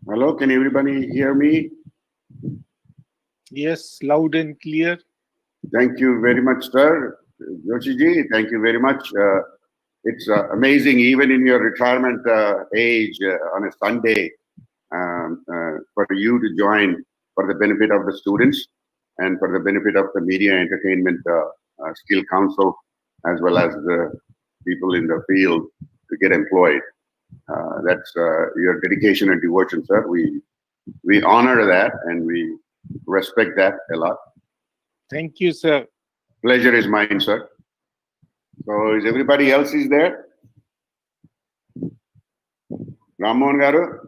Hello, can everybody hear me? Yes, loud and clear. Thank you very much, sir. Joshi ji, thank you very much. It's amazing, even in your retirement age on a Sunday, for you to join for the benefit of the students and for the benefit of the Media Entertainment Skill Council, as well as the people in the field to get employed. That's your dedication and devotion, sir. We honor that and we respect that a lot. Thank you, sir. Pleasure is mine, sir. So is everybody else is there? Ramon garu?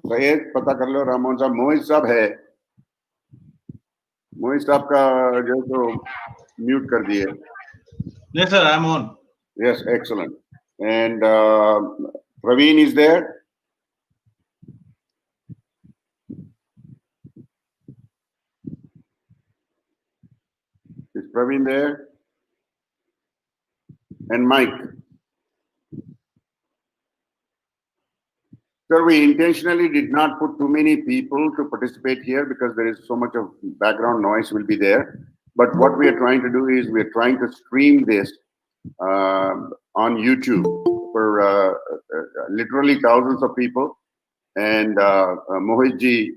Syed पता कर लो रामोहन साहब मोहित साहब है मोहित साहब का जो तो mute कर दिए Yes, sir, I'm on. Yes, excellent. And Praveen is there? Is Praveen there? And Mike? Sir, we intentionally did not put too many people to participate here because there is so much of background noise will be there. But what we are trying to do is we are trying to stream this on YouTube for literally thousands of people. And Mohit ji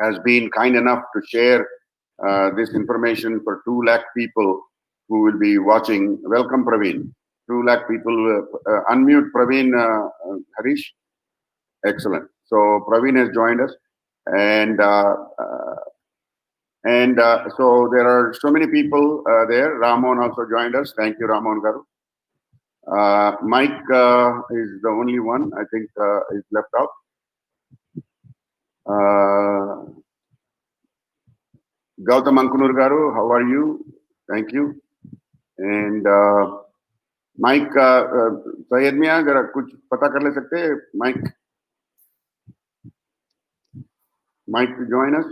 has been kind enough to share this information for 2 lakh people who will be watching. Welcome, Praveen. 2 lakh people. Unmute Praveen, Harish. Excellent. So Praveen has joined us, and so there are so many people there. Ramon also joined us. Thank you, Ramon garu. Mike is the only one I think is left out. Gautam Ankunur garu, how are you? Thank you. And Mike, Syed Mia, जरा कुछ पता कर ले सकते हैं, Mike? Mike to join us?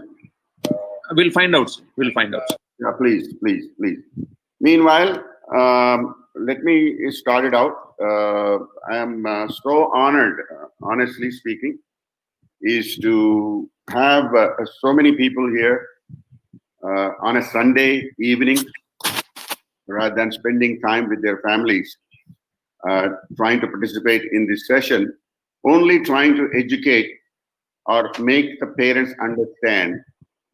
We'll find out. We'll find out. Yeah, please, please, please. Meanwhile, let me start it out. I am so honored, honestly speaking, is to have so many people here on a Sunday evening, rather than spending time with their families, trying to participate in this session, only trying to educate or make the parents understand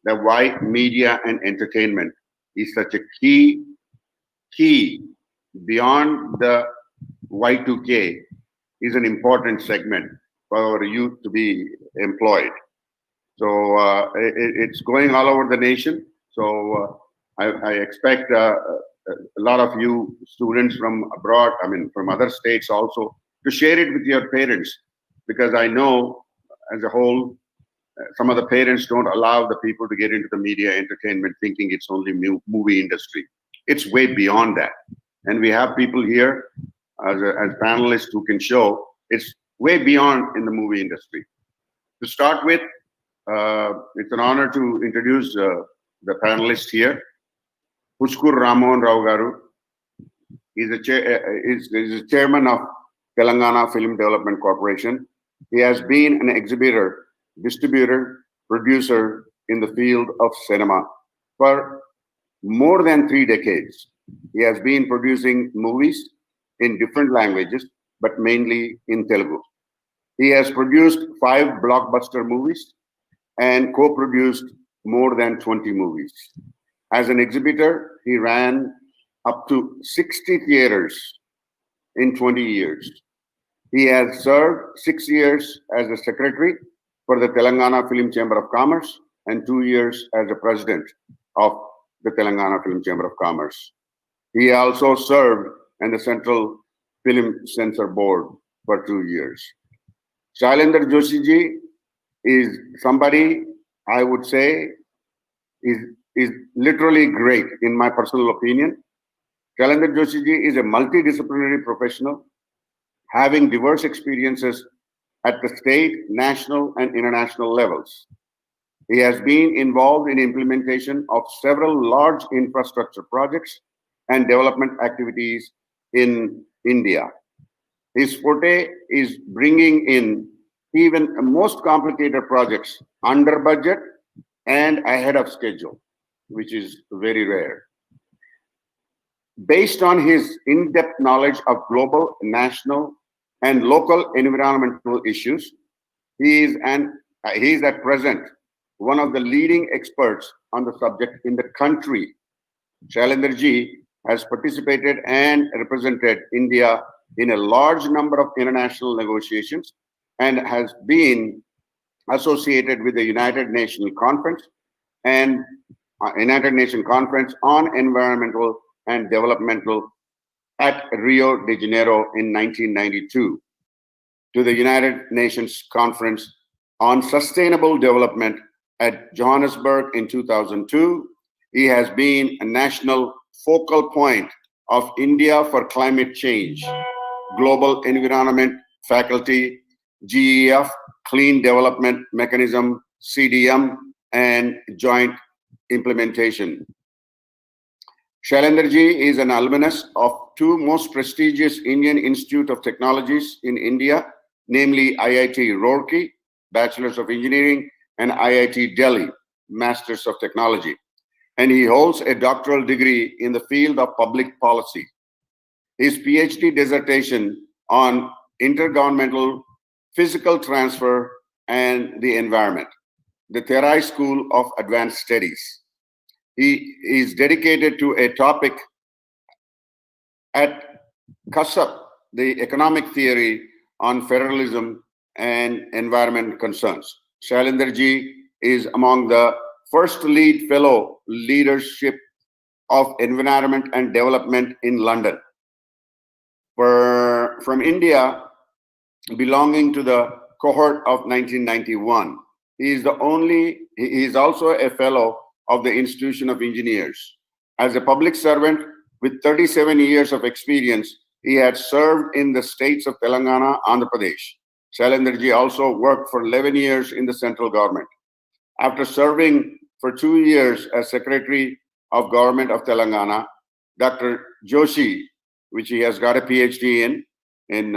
that why media and entertainment is such a key beyond the Y2K is an important segment for our youth to be employed. So it's going all over the nation. So I expect a lot of you students from abroad, I mean from other states also, to share it with your parents, because I know as a whole, some of the parents don't allow the people to get into the media entertainment thinking it's only movie industry. It's way beyond that. And we have people here as panelists who can show it's way beyond in the movie industry. To start with, it's an honor to introduce the panelists here. Pushkur Ramon Rao garu is the chairman of Telangana Film Development Corporation. He has been an exhibitor, distributor, producer in the field of cinema for more than 3 decades. He has been producing movies in different languages, but mainly in Telugu. He has produced 5 blockbuster movies and co-produced more than 20 movies. As an exhibitor, he ran up to 60 theaters in 20 years. He has served 6 years as a secretary for the Telangana Film Chamber of Commerce and 2 years as a president of the Telangana Film Chamber of Commerce. He also served in the Central Film Censor Board for 2 years. Shailendra Joshi ji is somebody I would say is literally great in my personal opinion. Shailendra Joshi ji is a multidisciplinary professional having diverse experiences at the state, national, and international levels. He has been involved in implementation of several large infrastructure projects and development activities in India. His forte is bringing in even most complicated projects under budget and ahead of schedule, which is very rare. Based on his in-depth knowledge of global, national, and local environmental issues, he is at present one of the leading experts on the subject in the country. Shailendraji has participated and represented India in a large number of international negotiations and has been associated with the United Nations Conference and United Nations Conference on Environmental and Developmental at Rio de Janeiro in 1992, to the United Nations Conference on Sustainable Development at Johannesburg in 2002. He has been a national focal point of India for climate change, global environment faculty, GEF, Clean Development Mechanism, CDM, and joint implementation. Shailendraji is an alumnus of two most prestigious Indian Institute of Technologies in India, namely IIT Roorkee, Bachelor's of Engineering, and IIT Delhi, Masters of Technology. And he holds a doctoral degree in the field of public policy. His PhD dissertation on intergovernmental physical transfer and the environment, the Terai School of Advanced Studies. He is dedicated to a topic at CUSUP, the economic theory on federalism and environment concerns. Shailendraji is among the first lead fellow leadership of environment and development in London. From India, belonging to the cohort of 1991. He is also a fellow of the Institution of Engineers. As a public servant with 37 years of experience, he had served in the states of Telangana, Andhra Pradesh. Shailendraji also worked for 11 years in the central government. After serving for 2 years as Secretary of Government of Telangana, Dr. Joshi, which he has got a PhD in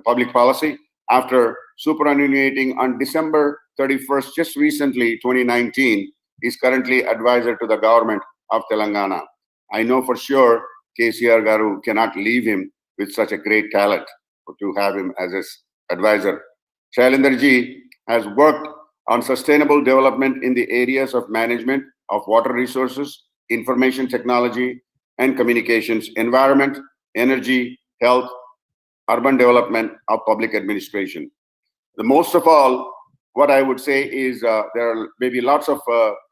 public policy, after superannuating on December 31st, just recently, 2019, is currently advisor to the government of Telangana. I know for sure KCR Garu cannot leave him with such a great talent to have him as his advisor. Shailendraji has worked on sustainable development in the areas of management of water resources, information technology and communications, environment, energy, health, urban development of public administration. The most of all, what I would say is there are maybe lots of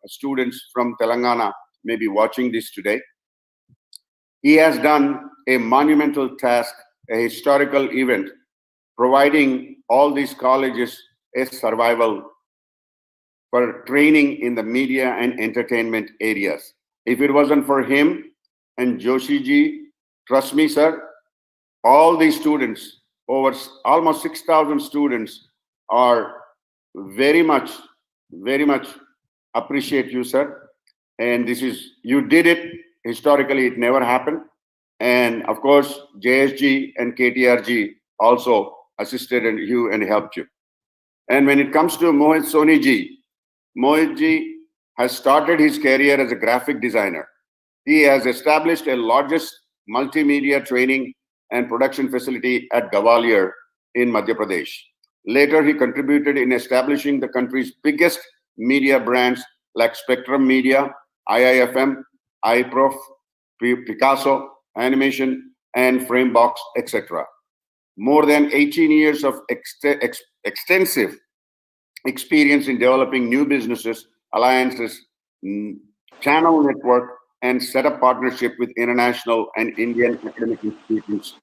students from Telangana maybe watching this today. He has done a monumental task, a historical event, providing all these colleges a survival for training in the media and entertainment areas. If it wasn't for him and Joshi ji, trust me, sir, all these students, over almost 6,000 students, are very much appreciate you, sir. And you did it. Historically, it never happened. And of course, JSG and KTRG also assisted you and helped you. And when it comes to Mohit Soni ji, Mohit ji has started his career as a graphic designer. He has established a largest multimedia training and production facility at Gwalior in Madhya Pradesh. Later, he contributed in establishing the country's biggest media brands like Spectrum Media, IIFM, iProf, Picasso, Animation, and Framebox, etc. More than 18 years of extensive experience in developing new businesses, alliances, channel network, and set up partnership with international and Indian academic institutions.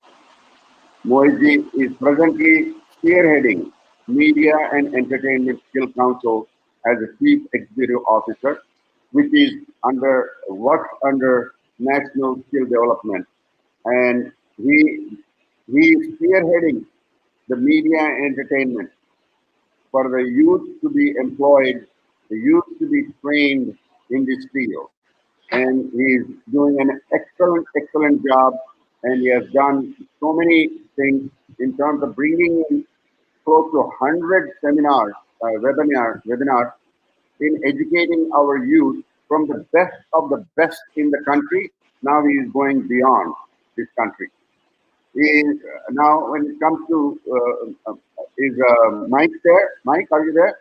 Mohit is presently spearheading Media and Entertainment Skill Council as a Chief Executive Officer, which is works under National Skill Development. And he is spearheading the media and entertainment for the youth to be employed, the youth to be trained in this field. And he's doing an excellent job, and he has done so many things in terms of bringing in close to 100 seminars, webinars in educating our youth from the best of the best in the country. Now he is going beyond this country. Now, when it comes to, is Mike there? Mike, are you there?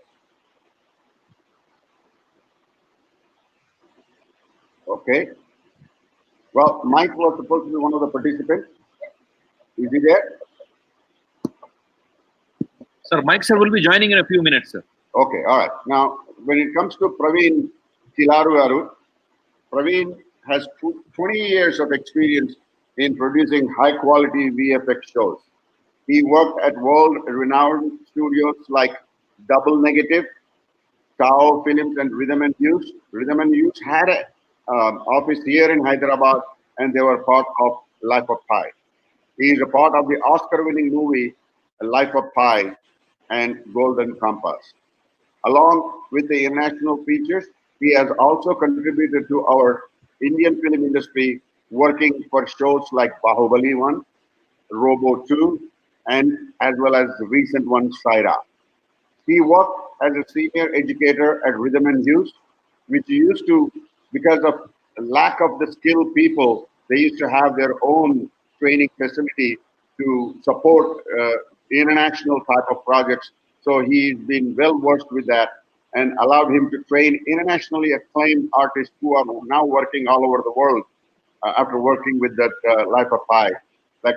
Okay. Well, Mike was supposed to be one of the participants. Is he there? Sir, Mike sir will be joining in a few minutes, sir. Okay, all right. Now, when it comes to Praveen Kilaru, Praveen has 20 years of experience in producing high-quality VFX shows. He worked at world-renowned studios like Double Negative, Tao Films, and Rhythm and News. Rhythm and News had an office here in Hyderabad, and they were part of Life of Pi. He is a part of the Oscar-winning movie Life of Pi and Golden Compass. Along with the international features, he has also contributed to our Indian film industry, working for shows like Bahubali 1, Robo 2, and as well as the recent one, Saira. He worked as a senior educator at Rhythm and News, which used to, because of lack of the skilled people, they used to have their own training facility to support international type of projects. So he's been well versed with that and allowed him to train internationally acclaimed artists who are now working all over the world after working with that Life of Pi. Like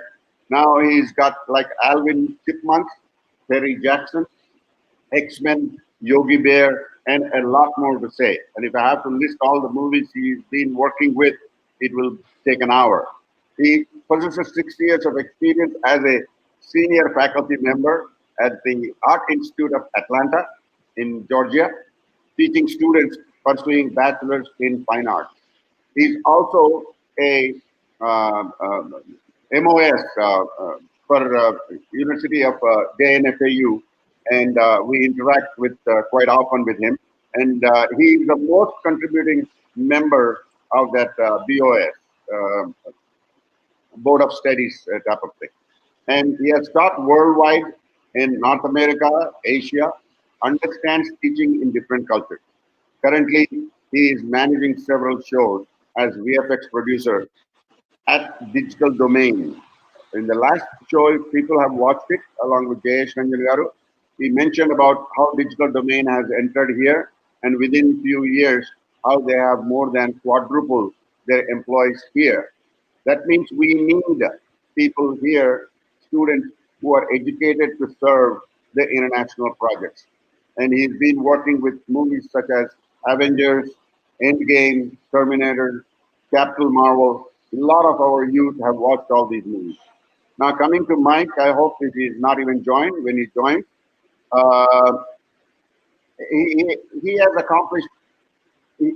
now he's got like Alvin Chipmunk, Terry Jackson, X-Men, Yogi Bear, and a lot more to say. And if I have to list all the movies he's been working with, it will take an hour. He possesses 6 years of experience as a senior faculty member at the Art Institute of Atlanta in Georgia, teaching students pursuing bachelor's in fine arts. He's also a MOS for University of JNFAU, and we interact with quite often with him. And he's the most contributing member of that BOS, Board of Studies type of thing. And he has taught worldwide in North America, Asia, understands teaching in different cultures. Currently, he is managing several shows as VFX producer at Digital Domain. In the last show, if people have watched it, along with Jayesh Ranjagaru, he mentioned about how Digital Domain has entered here, and within few years, how they have more than quadrupled their employees here. That means we need people here, students who are educated to serve the international projects. And he's been working with movies such as Avengers, Endgame, Terminator, Captain Marvel. A lot of our youth have watched all these movies. Now coming to Mike, I hope if he's not even joined, when he joins, uh, he has accomplished, he,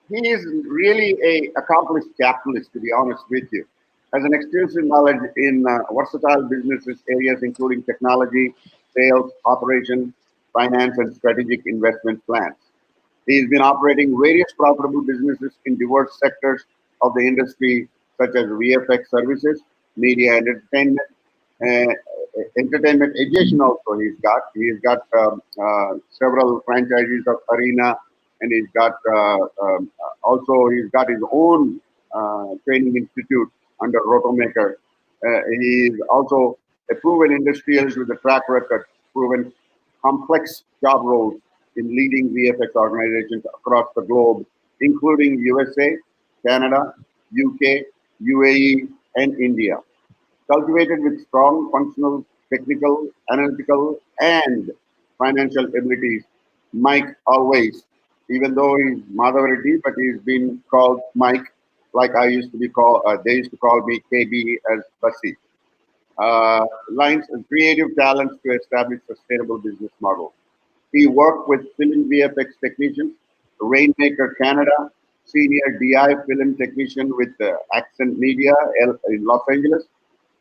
he is really a accomplished capitalist, to be honest with you. Has an extensive knowledge in versatile businesses areas including technology, sales, operation, finance, and strategic investment plans. He's been operating various profitable businesses in diverse sectors of the industry, such as VFX services, media and uh, entertainment education. Also, he's got several franchises of Arena, and he's got his own training institute under Rotomaker. He is also a proven industrialist with a track record, proven complex job roles in leading VFX organizations across the globe, including USA, Canada, UK, UAE, and India. Cultivated with strong functional, technical, analytical, and financial abilities, Mike always, even though he's Madhav, but he's been called Mike, like I used to be called, they used to call me KB as Basi. Lines and creative talents to establish sustainable business models. He worked with film VFX technicians, Rainmaker Canada, senior DI film technician with Accent Media in Los Angeles,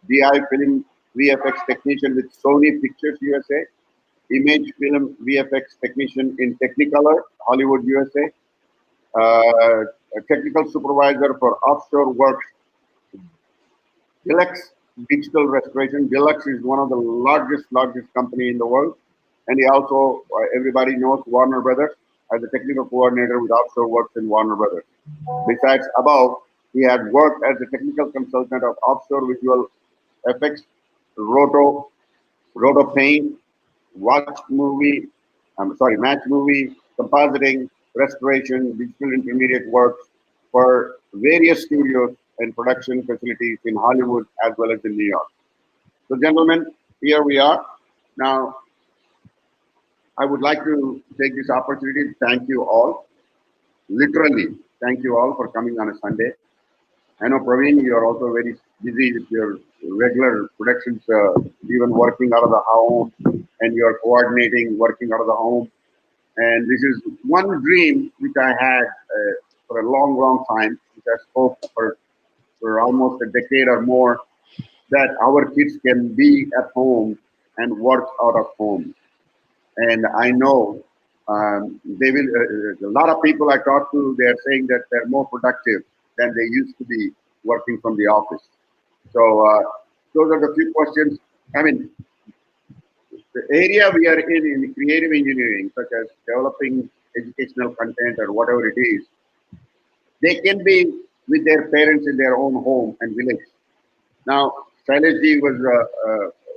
DI film VFX technician with Sony Pictures USA, image film VFX technician in Technicolor, Hollywood USA, a technical supervisor for offshore works, Dilex digital restoration. Deluxe is one of the largest company in the world. And he also, everybody knows Warner Brothers as a technical coordinator with offshore works in Warner Brothers. Besides above, he had worked as a technical consultant of offshore visual effects, roto, roto paint, match movie, compositing, restoration, digital intermediate works for various studios and production facilities in Hollywood as well as in New York. So, gentlemen, here we are. Now, I would like to take this opportunity to thank you all. Literally, thank you all for coming on a Sunday. I know, Praveen, you are also very busy with your regular productions, even working out of the home, and you are coordinating, working out of the home. And this is one dream which I had for a long time, which I spoke for almost a decade or more, that our kids can be at home and work out of home. And I know they will. A lot of people I talk to, they are saying that they're more productive than they used to be working from the office. So those are the few questions. I mean, the area we are in creative engineering, such as developing educational content or whatever it is, they can be with their parents in their own home and village. Now, Shailesh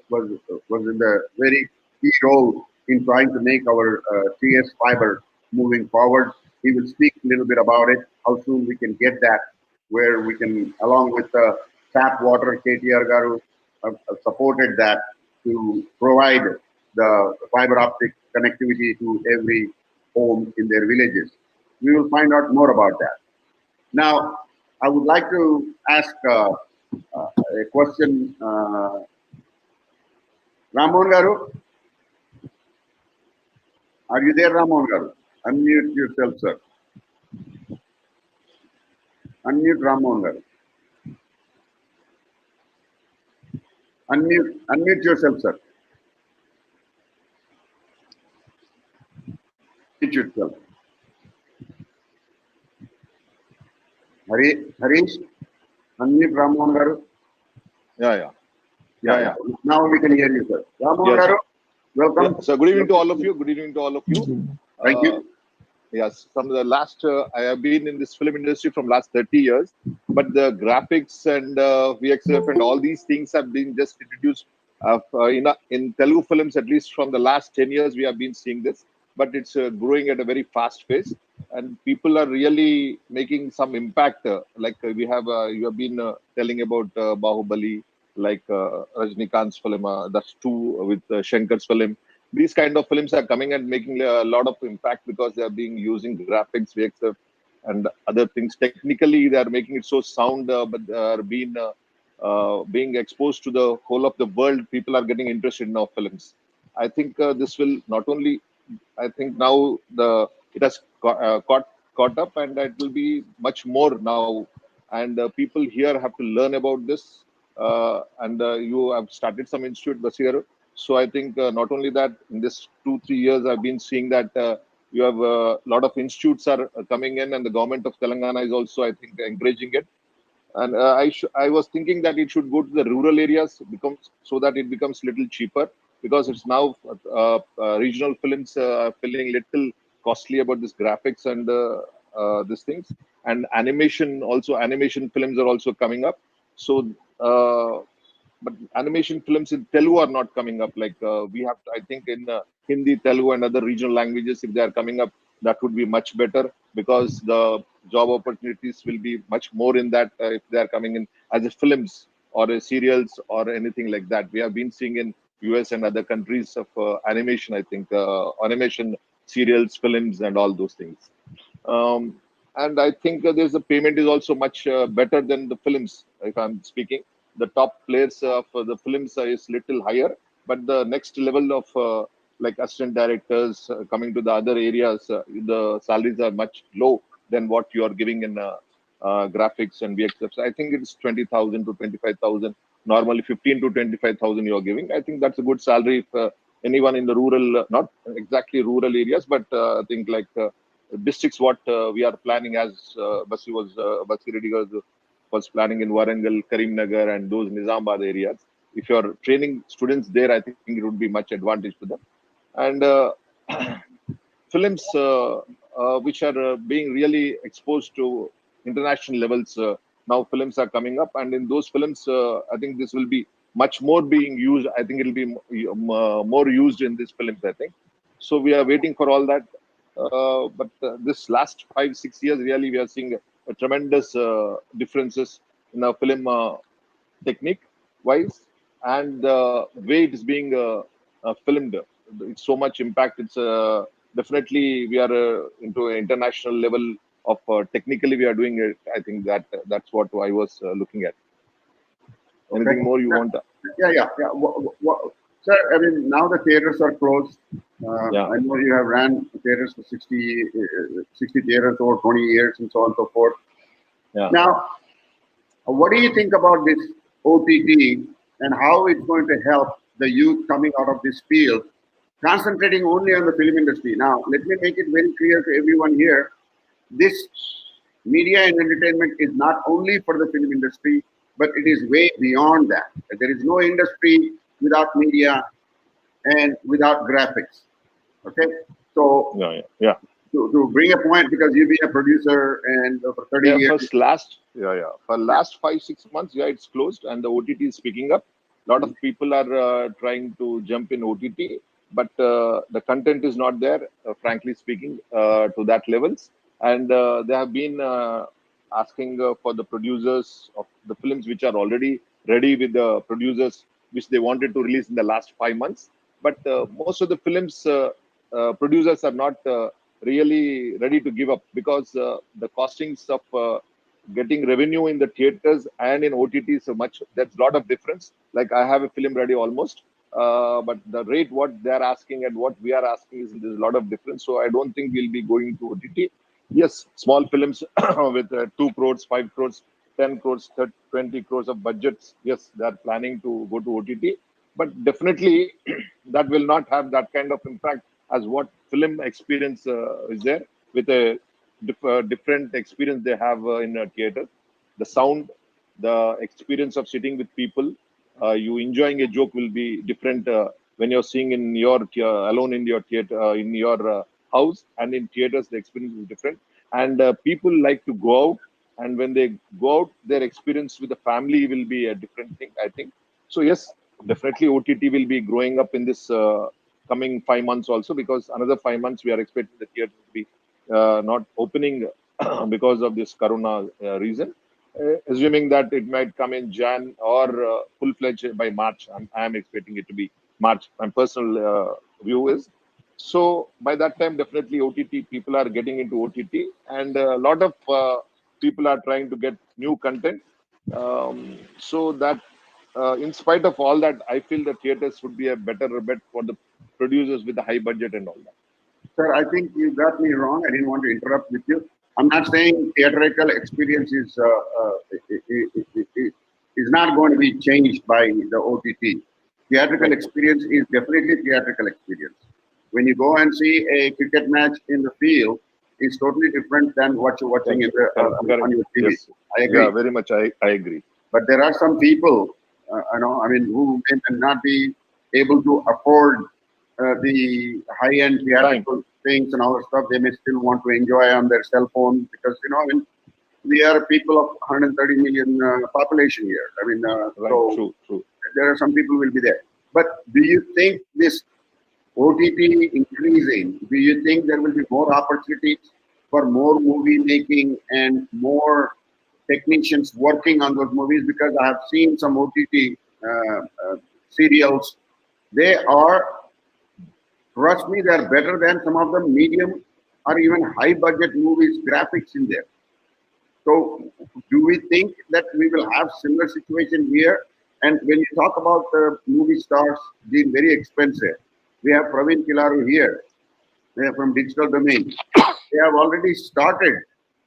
was was in the very key role in trying to make our TS fiber moving forward. He will speak a little bit about it, how soon we can get that, where we can, along with tap water, KTR Garu supported that to provide the fiber optic connectivity to every home in their villages. We will find out more about that. Now, I would like to ask a question. Ramon Garu, are you there, Ramon Garu? Unmute yourself, sir. Unmute Ramon Garu. Unmute yourself, sir. Unmute yourself. Harish, unmute Ramon Garu. Yeah. Now we can hear you, sir. Ramon Yes, Garu, sir. welcome. Yeah. So good evening to all of you. Good evening to all of you. Thank you. Yes, from the last, I have been in this film industry from last 30 years, but the graphics and VXF and all these things have been just introduced in Telugu films, at least from the last 10 years, we have been seeing this, but it's growing at a very fast pace and people are really making some impact. You have been telling about Bahubali, like Rajnikant's film, that's two with Shankar's film. These kind of films are coming and making a lot of impact because they are being using graphics, VXF, and other things. Technically, they are making it so sound, but they are being exposed to the whole of the world. People are getting interested in our films. I think this will not only. I think now it has caught up, and it will be much more now. And people here have to learn about this. And you have started some institute, Basi. So I think not only that, in this 2-3 years, I've been seeing that you have a lot of institutes are coming in, and the government of Telangana is also, I think, encouraging it. And I was thinking that it should go to the rural areas, so that it becomes little cheaper, because it's now regional films feeling little costly about this graphics and these things, and animation films are also coming up. So. But animation films in Telugu are not coming up. Like we have, I think, in Hindi, Telugu, and other regional languages, if they are coming up, that would be much better, because the job opportunities will be much more in that if they are coming in as a films or a serials or anything like that. We have been seeing in US and other countries of animation, I think, animation serials, films, and all those things. Um, and I think there's the payment is also much better than the films, if I'm speaking. The top players for the films is little higher, but the next level of like assistant directors coming to the other areas, the salaries are much low than what you are giving in graphics and VXF. I think it's 20,000 to 25,000. Normally 15 to 25,000 you are giving. I think that's a good salary if anyone in the rural, not exactly rural areas, but I think like districts what we are planning, as Basi Reddy was was planning in Warangal, Karimnagar, and those Nizamabad areas. If you're training students there, I think it would be much advantage to them. And films which are being really exposed to international levels. Now films are coming up, and in those films, I think this will be much more being used. I think it will be more used in these films, I think. So we are waiting for all that. But this last 5-6 years, really, we are seeing a tremendous differences in our film technique wise, and the way it is being filmed. It's so much impact. It's definitely we are into an international level of technically we are doing it. I think that's what I was looking at. Anything more you want? Yeah. Sir, I mean, now the theaters are closed. Yeah. I know you have ran theaters for 60 theaters over 20 years and so on and so forth. Yeah. Now, what do you think about this OTT and how it's going to help the youth coming out of this field, concentrating only on the film industry? Now, let me make it very clear to everyone here. This media and entertainment is not only for the film industry, but it is way beyond that. There is no industry without media and without graphics. Okay? So, Yeah. to bring a point, because you've been a producer and for 30 years. For last 5-6 months, it's closed and the OTT is picking up. A lot of people are trying to jump in OTT, but the content is not there, frankly speaking, to that levels. And they have been asking for the producers of the films which are already ready with the producers which they wanted to release in the last 5 months. But most of the films producers are not really ready to give up, because the costings of getting revenue in the theaters and in OTT so much. There's a lot of difference. Like I have a film ready almost, but the rate what they're asking and what we are asking is there's a lot of difference. So I don't think we'll be going to OTT. Yes, small films with 2 crores, 5 crores, 10 crores, 30, 20 crores of budgets. Yes, they're planning to go to OTT, but definitely that will not have that kind of impact as what film experience is there, with a different experience they have in a theater. The sound, the experience of sitting with people, you enjoying a joke will be different when you're seeing in your alone in your theater, in your house, and in theaters the experience is different. And people like to go out, and when they go out, their experience with the family will be a different thing, I think. So yes, definitely OTT will be growing up in this coming 5 months also, because another 5 months we are expecting the theater to be not opening because of this corona reason. Assuming that it might come in Jan or full-fledged by March. I am expecting it to be March. My personal view is. So by that time, definitely OTT, people are getting into OTT, and a lot of people are trying to get new content. So that in spite of all that, I feel the theaters would be a better bet for the producers with the high budget and all that. Sir, I think you got me wrong. I didn't want to interrupt with you. I'm not saying theatrical experience is not going to be changed by the OTT. Theatrical experience is definitely theatrical experience. When you go and see a cricket match in the field, it's totally different than what you're watching in the, on your TV. Yes. I agree. Yeah, very much. I agree. But there are some people, who may not be able to afford the high-end theatrical things and all that stuff. They may still want to enjoy on their cell phone, because we are people of 130 million population here. So True. there are some people will be there. But do you think this OTT increasing? Do you think there will be more opportunities for more movie making and more technicians working on those movies? Because I have seen some OTT serials. They are, trust me, they're better than some of the medium or even high budget movies, graphics in there. So do we think that we will have similar situation here? And when you talk about the movie stars being very expensive, we have Praveen Kilaru here. They are from Digital Domain. They have already started.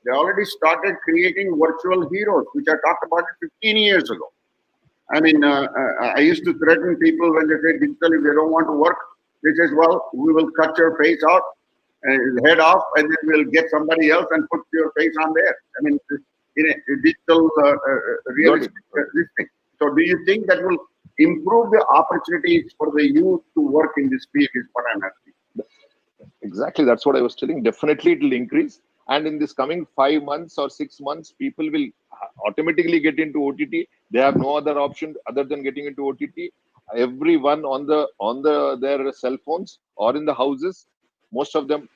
They already started creating virtual heroes, which I talked about it 15 years ago. I used to threaten people when they say digital, if they don't want to work, they says, well, we will cut your face out and head off, and then we'll get somebody else and put your face on there. in a digital realistic this thing. So do you think that will improve the opportunities for the youth to work in this field is what I'm asking. Exactly, that's what I was telling. Definitely, it will increase, and in this coming 5 months or 6 months, people will automatically get into OTT. They have no other option other than getting into OTT. Everyone on their cell phones or in the houses, most of them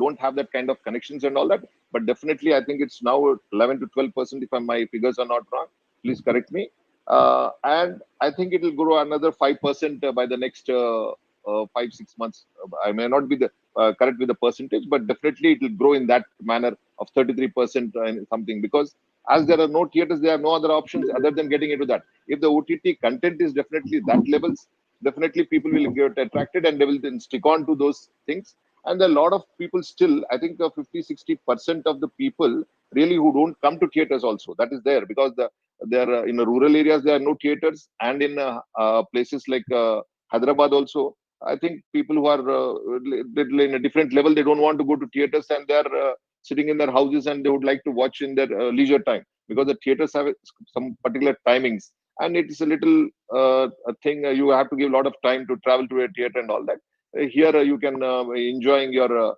don't have that kind of connections and all that. But definitely, I think it's now 11 to 12%. If my figures are not wrong, please correct me. And I think it will grow another 5% by the next 5 6 months. I may not be the correct with the percentage, but definitely it will grow in that manner of 33% and something, because as there are no theaters, there are no other options other than getting into that. If the OTT content is definitely that levels, definitely people will get attracted and they will then stick on to those things. And a lot of people still, I think 50-60% of the people really who don't come to theaters also, that is there, because there in the rural areas there are no theaters, and in places like Hyderabad also, I think people who are little in a different level, they don't want to go to theaters, and they're sitting in their houses and they would like to watch in their leisure time, because the theaters have some particular timings, and it's a little a thing. You have to give a lot of time to travel to a theater and all that. Here you can enjoying your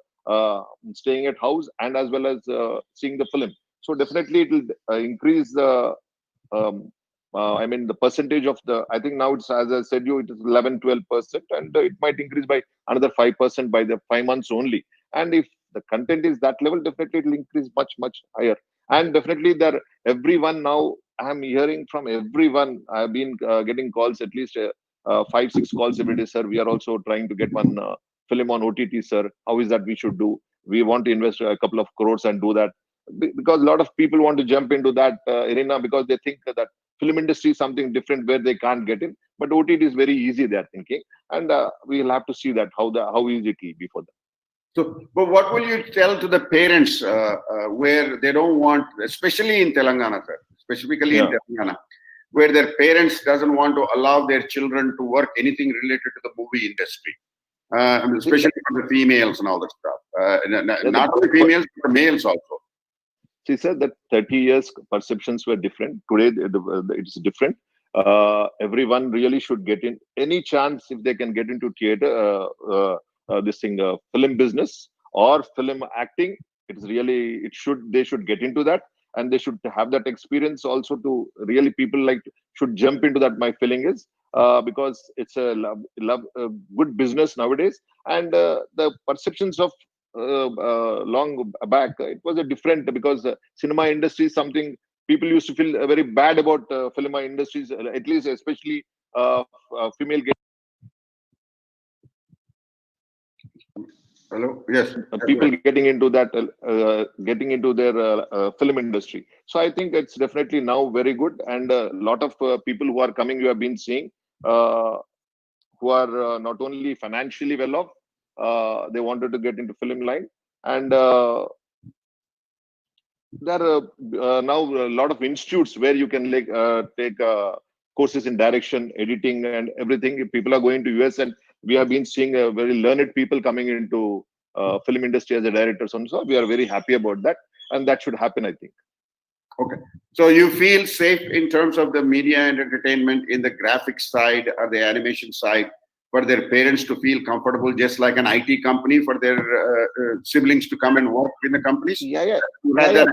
staying at house and as well as seeing the film. So definitely it will increase the I mean, the percentage of the, I think now it's, as I said, it is 11-12%, and it might increase by another 5% by the 5 months only. And if the content is that level, definitely it will increase much higher. And definitely there, everyone now, I'm hearing from everyone, I've been getting calls, at least 5-6 calls every day, sir. We are also trying to get one film on OTT, sir. How is that we should do? We want to invest a couple of crores and do that. Because a lot of people want to jump into that arena, because they think that film industry is something different where they can't get in, but OTT is very easy, they're thinking, and we'll have to see that how easy it will be for them. So, but what will you tell to the parents where they don't want, especially in Telangana, sir, specifically in Telangana, where their parents doesn't want to allow their children to work anything related to the movie industry, especially for the females and all that stuff. Not only females, but the males also. She said that 30 years perceptions were different. Today, it's different. Everyone really should get in any chance if they can get into theater, this thing, film business or film acting. It's really, they should get into that, and they should have that experience also. To really, people should jump into that. My feeling is because it's a good business nowadays, and the perceptions of long back, it was a different, because cinema industry is something people used to feel very bad about. Film industries, at least especially female. Hello. Yes. People getting into that, getting into their film industry. So I think it's definitely now very good, and a lot of people who are coming, you have been seeing, who are not only financially well off, they wanted to get into film line, and there are now a lot of institutes where you can take courses in direction, editing, and everything. People are going to US, and we have been seeing very learned people coming into film industry as a director. So we are very happy about that, and that should happen, I think. Okay. So you feel safe in terms of the media and entertainment in the graphics side or the animation side, for their parents to feel comfortable, just like an IT company, for their siblings to come and work in the companies? Yeah,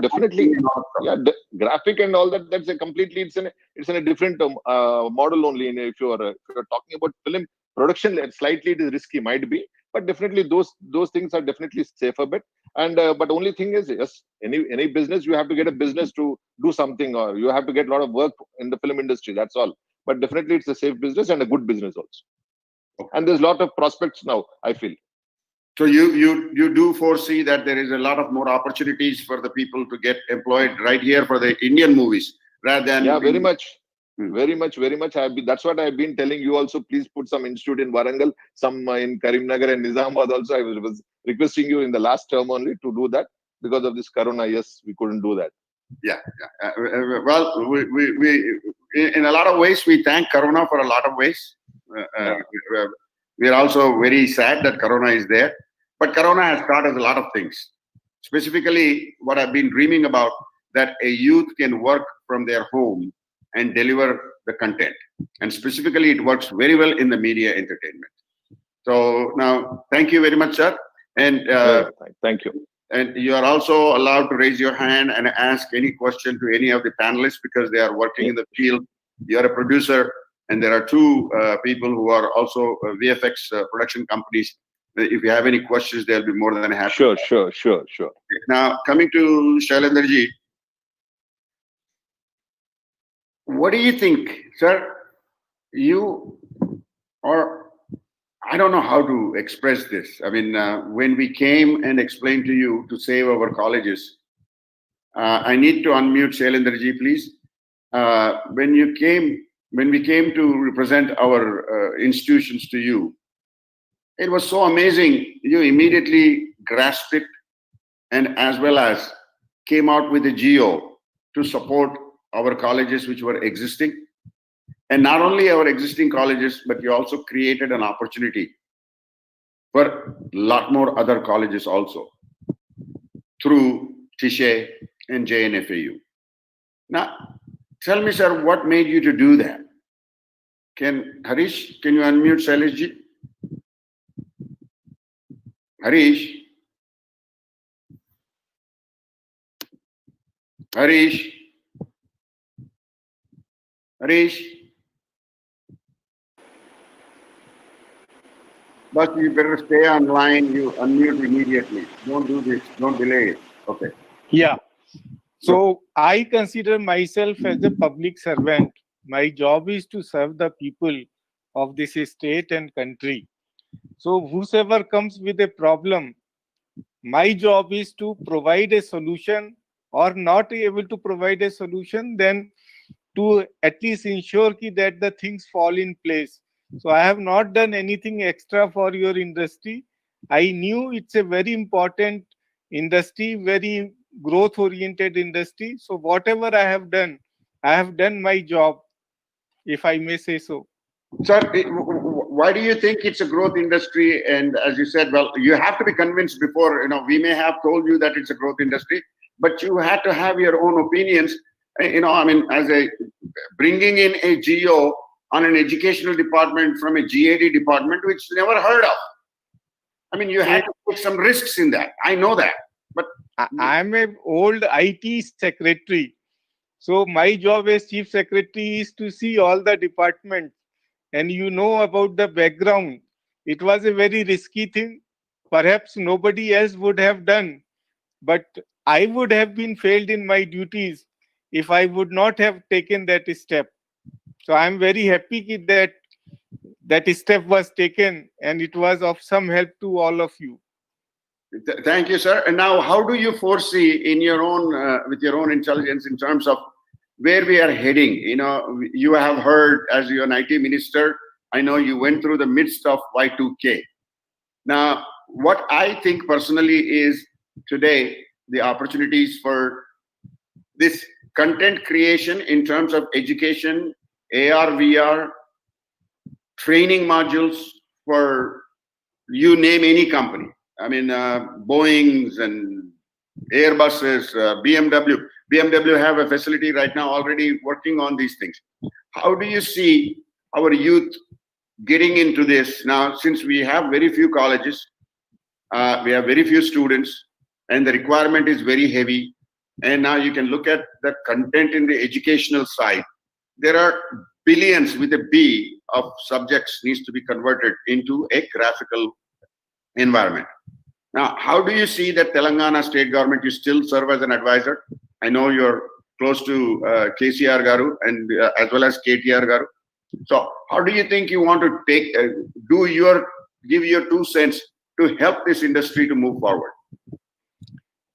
definitely. Yeah, graphic and all that, that's a completely, it's in a different model only. And if you're talking about film production, slightly it is risky, might be, but definitely those things are definitely safer bet. And but only thing is, yes, any business, you have to get a business to do something, or you have to get a lot of work in the film industry, that's all. But definitely it's a safe business and a good business also. Okay. And there's a lot of prospects now, I feel. So you do foresee that there is a lot of more opportunities for the people to get employed right here for the Indian movies, rather than... Yeah, very much. Very much. That's what I've been telling you also. Please put some institute in Warangal, some in Karimnagar and Nizamabad also. I was requesting you in the last term only to do that. Because of this corona, yes, we couldn't do that. Yeah. Well, we in a lot of ways, we thank corona for a lot of ways. We are also very sad that corona is there. But corona has taught us a lot of things. Specifically, what I've been dreaming about, that a youth can work from their home and deliver the content. And specifically, it works very well in the media entertainment. So now, thank you very much, sir. And Thank you. and you are also allowed to raise your hand and ask any question to any of the panelists because they are working in the field. You are a producer, and there are two people who are also VFX production companies. If you have any questions, they'll be more than happy. Sure. Now, coming to Shailendraji, what do you think, sir? You or I don't know how to express this. I mean, when we came and explained to you to save our colleges, I need to unmute Shailendraji, please. When we came to represent our institutions to you, it was so amazing. You immediately grasped it and as well as came out with a GO to support our colleges which were existing. And not only our existing colleges, but you also created an opportunity for a lot more other colleges also through TISHE and JNFAU. Now, tell me, sir, what made you to do that? Harish, can you unmute Shaileshji? Harish? Harish? But you better stay online. You unmute immediately. Don't do this. Don't delay it. Okay. Yeah. So I consider myself as a public servant. My job is to serve the people of this state and country. So whosoever comes with a problem, my job is to provide a solution, or not able to provide a solution, then to at least ensure that the things fall in place. So I have not done anything extra for your industry. I knew it's a very important industry, very growth oriented industry. So whatever I have done my job, if I may say so. Sir, why do you think it's a growth industry? And as you said, well, you have to be convinced before, we may have told you that it's a growth industry, but you had to have your own opinions. I mean, bringing in a GO on an educational department from a GAD department, which never heard of. I mean, you had to put some risks in that. I know that. But I'm an old IT secretary. So my job as chief secretary is to see all the departments. And you know about the background. It was a very risky thing. Perhaps nobody else would have done. But I would have been failed in my duties if I would not have taken that step. So I'm very happy that step was taken and it was of some help to all of you. Thank you, sir. And now, how do you foresee in your own, with your own intelligence in terms of where we are heading? You have heard as you're an IT minister, I know you went through the midst of Y2K. Now, what I think personally is today, the opportunities for this content creation in terms of education, AR, VR, training modules for you name any company. I mean, Boeings and Airbuses, BMW. BMW have a facility right now already working on these things. How do you see our youth getting into this now, since we have very few colleges, we have very few students, and the requirement is very heavy. And now you can look at the content in the educational side. There are billions with a B of subjects needs to be converted into a graphical environment. Now, how do you see that Telangana state government, you still serve as an advisor? I know you're close to KCR Garu and as well as KTR Garu. So how do you think you want to give your 2 cents to help this industry to move forward?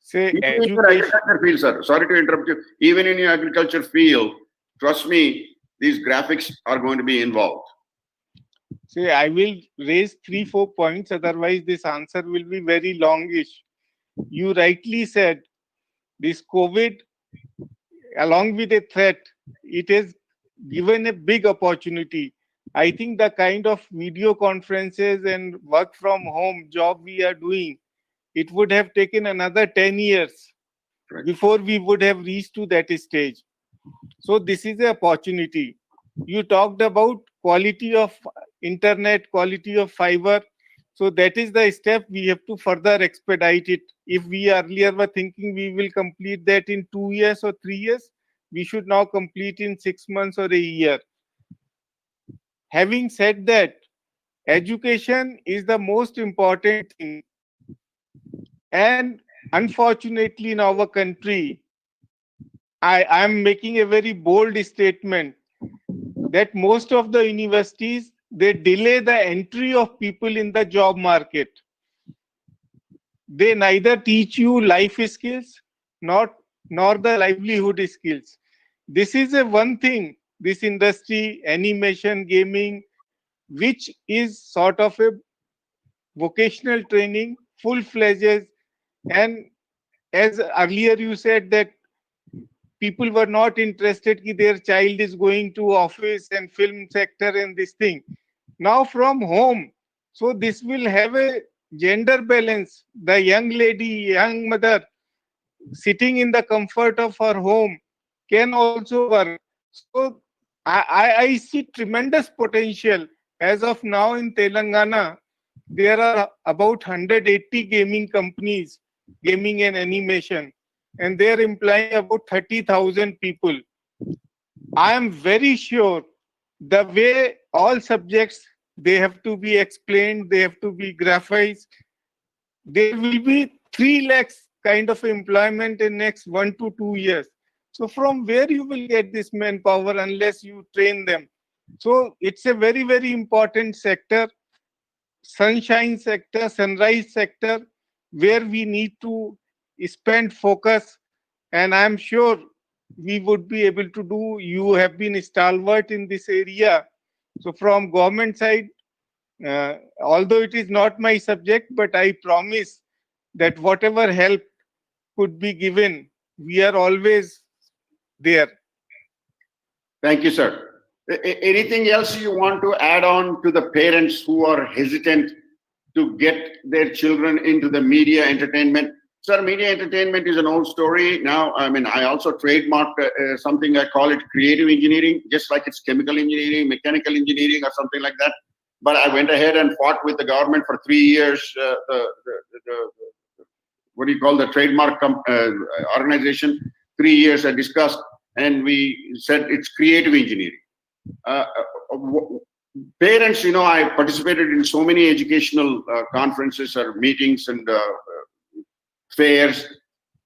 Say Even in your agriculture field, sir. Sorry to interrupt you. Even in your agriculture field, trust me, these graphics are going to be involved. See, I will raise 3-4 points, otherwise this answer will be very longish. You rightly said, this COVID, along with a threat, it has given a big opportunity. I think the kind of video conferences and work from home job we are doing, it would have taken another 10 years Correct. before we would have reached to that stage. So this is an opportunity. You talked about quality of internet, quality of fiber. So that is the step we have to further expedite it. If we earlier were thinking we will complete that in 2 years or 3 years, we should now complete in 6 months or a year. Having said that, education is the most important thing. And unfortunately, in our country, I am making a very bold statement that most of the universities, they delay the entry of people in the job market. They neither teach you life skills nor the livelihood skills. This is a one thing, this industry, animation, gaming, which is sort of a vocational training, full-fledged, and as earlier you said that people were not interested कि their child is going to office and film sector and this thing. Now from home, so this will have a gender balance. The young lady, young mother sitting in the comfort of her home can also work. So I see tremendous potential. As of now in Telangana, there are about 180 gaming companies, gaming and animation, and they are employing about 30,000 people. I am very sure the way all subjects they have to be explained, they have to be graphized, there will be 3 lakhs kind of employment in next 1 to 2 years. So from where you will get this manpower unless you train them? So it's a very, very important sector, sunshine sector, sunrise sector, where we need to spend focus. And I'm sure we would be able to do. You have been stalwart in this area. So from government side, although it is not my subject, but I promise that whatever help could be given, we are always there. Thank you, sir. Anything else you want to add on to the parents who are hesitant to get their children into the media entertainment? Sir, media entertainment is an old story. Now, I mean, I also trademarked something, I call it creative engineering, just like it's chemical engineering, mechanical engineering, or something like that. But I went ahead and fought with the government for 3 years. What do you call the trademark organization? 3 years I discussed, and we said it's creative engineering. Parents, you know, I participated in so many educational conferences or meetings and fairs.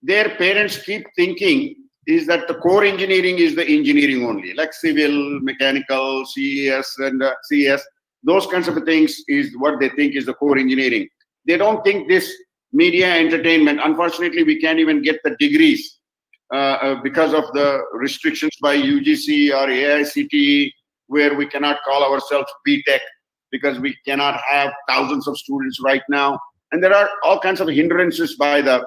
Their parents keep thinking is that the core engineering is the engineering only, like civil, mechanical, CES and CS. Those kinds of things is what they think is the core engineering. They don't think this media entertainment. Unfortunately, we can't even get the degrees because of the restrictions by UGC or AICTE, where we cannot call ourselves BTech because we cannot have thousands of students right now. And there are all kinds of hindrances by the,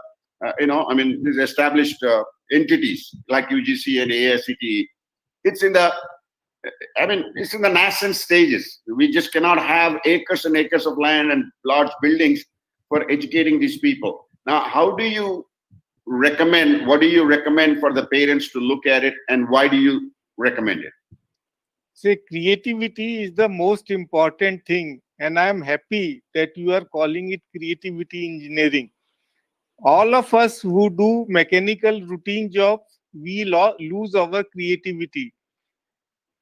these established entities like UGC and AICTE. It's in the nascent stages. We just cannot have acres and acres of land and large buildings for educating these people. Now, what do you recommend for the parents to look at it, and why do you recommend it? Say creativity is the most important thing, and I am happy that you are calling it creativity engineering. All of us who do mechanical routine jobs, we lose our creativity.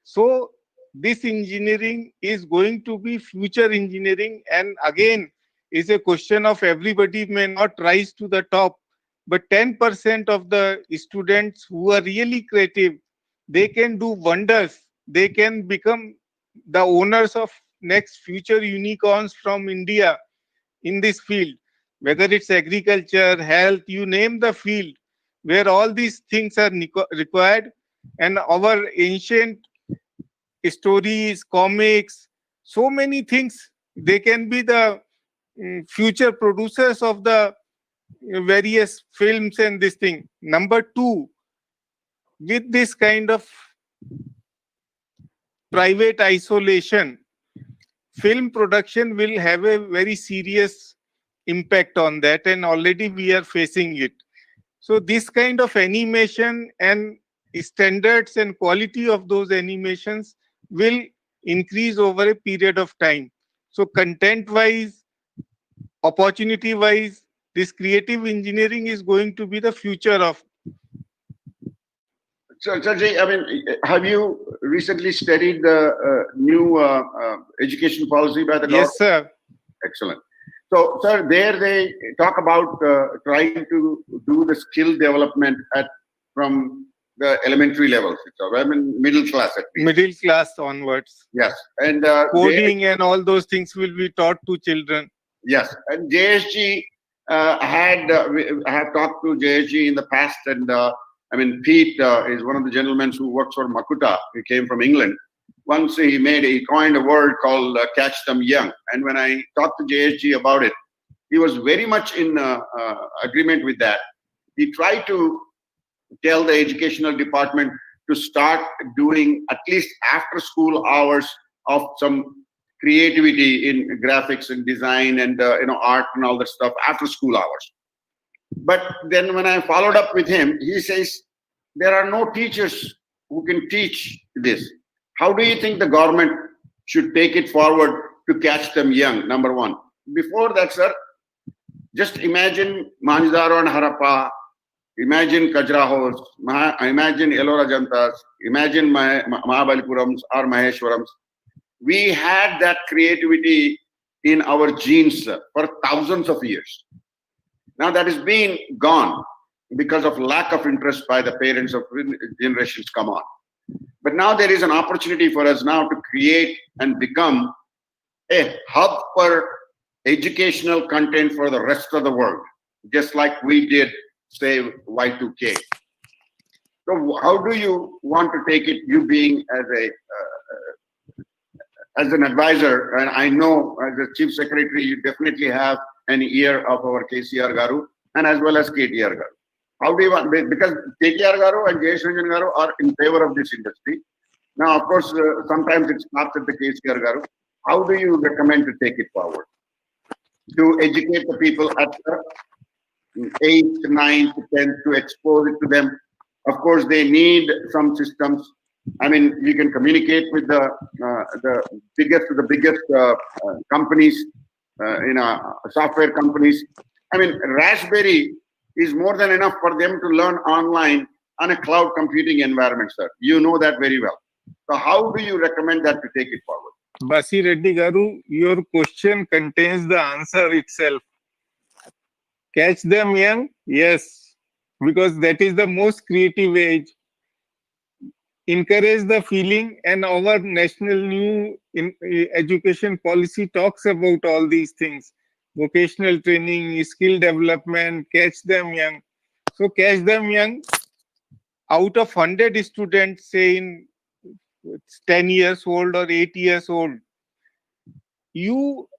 So this engineering is going to be future engineering, and again is a question of everybody may not rise to the top, but 10% of the students who are really creative, they can do wonders. They can become the owners of next future unicorns from India in this field, whether it's agriculture, health, you name the field where all these things are required. And our ancient stories, comics, so many things, they can be the future producers of the various films and this thing. Number two, with this kind of private isolation, film production will have a very serious impact on that, and already we are facing it. So this kind of animation and standards and quality of those animations will increase over a period of time. So content wise, opportunity wise, this creative engineering is going to be the future of. So, Sanjay, I mean, have you recently studied the new education policy by the government? Yes, sir. Excellent. So, sir, there they talk about trying to do the skill development from the elementary levels. So, I mean, middle class at least. Middle class onwards. Yes, and Coding and all those things will be taught to children. yes, and JSG I have talked to JSG in the past, and I mean, Pete is one of the gentlemen who works for Makuta. He came from England. Once he coined a word called catch them young. And when I talked to JSG about it, he was very much in agreement with that. He tried to tell the educational department to start doing at least after school hours of some creativity in graphics and design and art and all that stuff after school hours. But then when I followed up with him, he says there are no teachers who can teach this. How do you think the government should take it forward to catch them young? Number one. Before that, sir, just imagine Manjaro and Harappa, imagine Khajurahos, imagine Ellora Jantas, imagine Mahabalipurams or Maheshwarams. We had that creativity in our genes for thousands of years. Now that is being gone because of lack of interest by the parents of generations come on. But now there is an opportunity for us now to create and become a hub for educational content for the rest of the world, just like we did, say, Y2K. So how do you want to take it, you being as an advisor, and I know as a chief secretary, you definitely have an ear of our KCR Garu and as well as KTR Garu. How do you want, because KTR Garu and Jayesh Ranjan Garu are in favor of this industry. Now, of course, sometimes it stops at the KCR Garu. How do you recommend to take it forward? To educate the people at the 8th, 9th, 10th, to expose it to them. Of course, they need some systems. I mean, you can communicate with the biggest companies, software companies. I mean, Raspberry is more than enough for them to learn online on a cloud computing environment, sir. You know that very well. So how do you recommend that to take it forward? Basi Reddy Garu, your question contains the answer itself. Catch them young? Yes, because that is the most creative age. Encourage the feeling, and our national new education policy talks about all these things. Vocational training, skill development, catch them young. So catch them young. Out of 100 students, say in 10 years old or 8 years old, you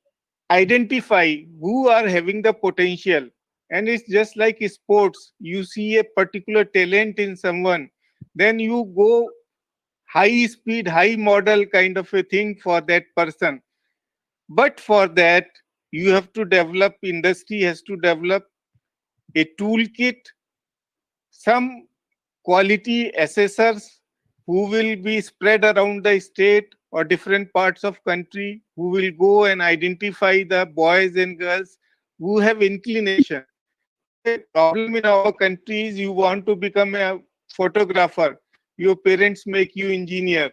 identify who are having the potential. And it's just like sports. You see a particular talent in someone, then you go high speed, high model kind of a thing for that person. But for that, you have to develop, industry has to develop a toolkit, some quality assessors who will be spread around the state or different parts of country, who will go and identify the boys and girls who have inclination. The problem in our country is you want to become a photographer, your parents make you engineer.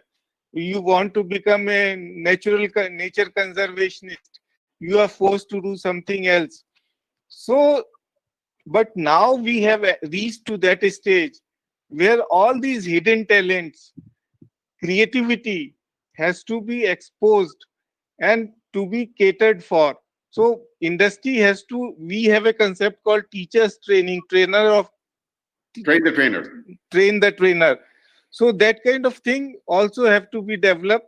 You want to become a nature conservationist, you are forced to do something else. So, but now we have reached to that stage where all these hidden talents, creativity has to be exposed and to be catered for. So industry has to, we have a concept called teachers training, Train the trainer. train the trainer. So that kind of thing also have to be developed.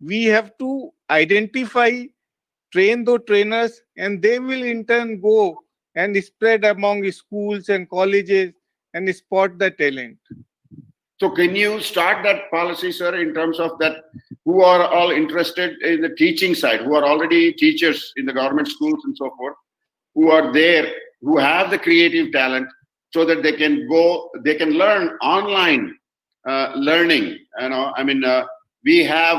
We have to identify, train those trainers, and they will in turn go and spread among schools and colleges and spot the talent. So can you start that policy, sir, in terms of that, who are all interested in the teaching side, who are already teachers in the government schools and so forth, who are there, who have the creative talent, so that they can learn online learning. We have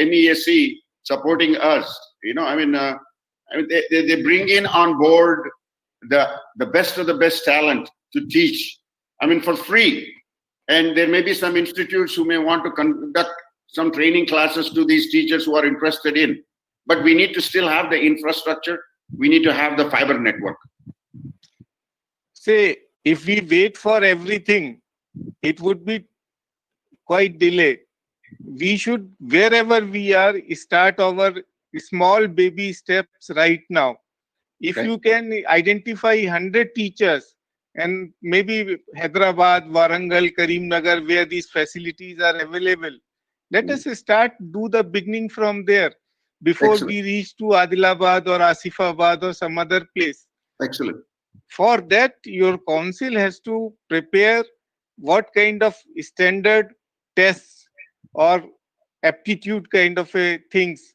MESC supporting us. They bring in on board the best of the best talent to teach. For free. And there may be some institutes who may want to conduct some training classes to these teachers who are interested in. But we need to still have the infrastructure. We need to have the fiber network. Say, if we wait for everything, it would be quite delayed. We should, wherever we are, start our small baby steps right now. If Okay. you can identify 100 teachers, and maybe Hyderabad, Warangal, Karimnagar, where these facilities are available, let us start, do the beginning from there before Excellent. we reach to Adilabad or Asifabad or some other place. Excellent. For that, your council has to prepare what kind of standard tests or aptitude kind of things,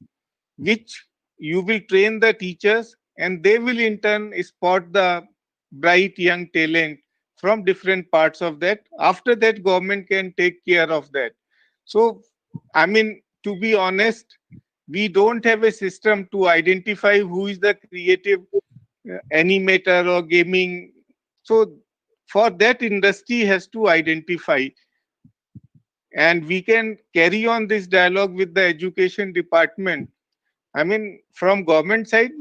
which you will train the teachers, and they will in turn spot the bright young talent from different parts of that. After that, government can take care of that. So, to be honest, we don't have a system to identify who is the creative animator or gaming. So for that, industry has to identify, and we can carry on this dialogue with the education department. From government side,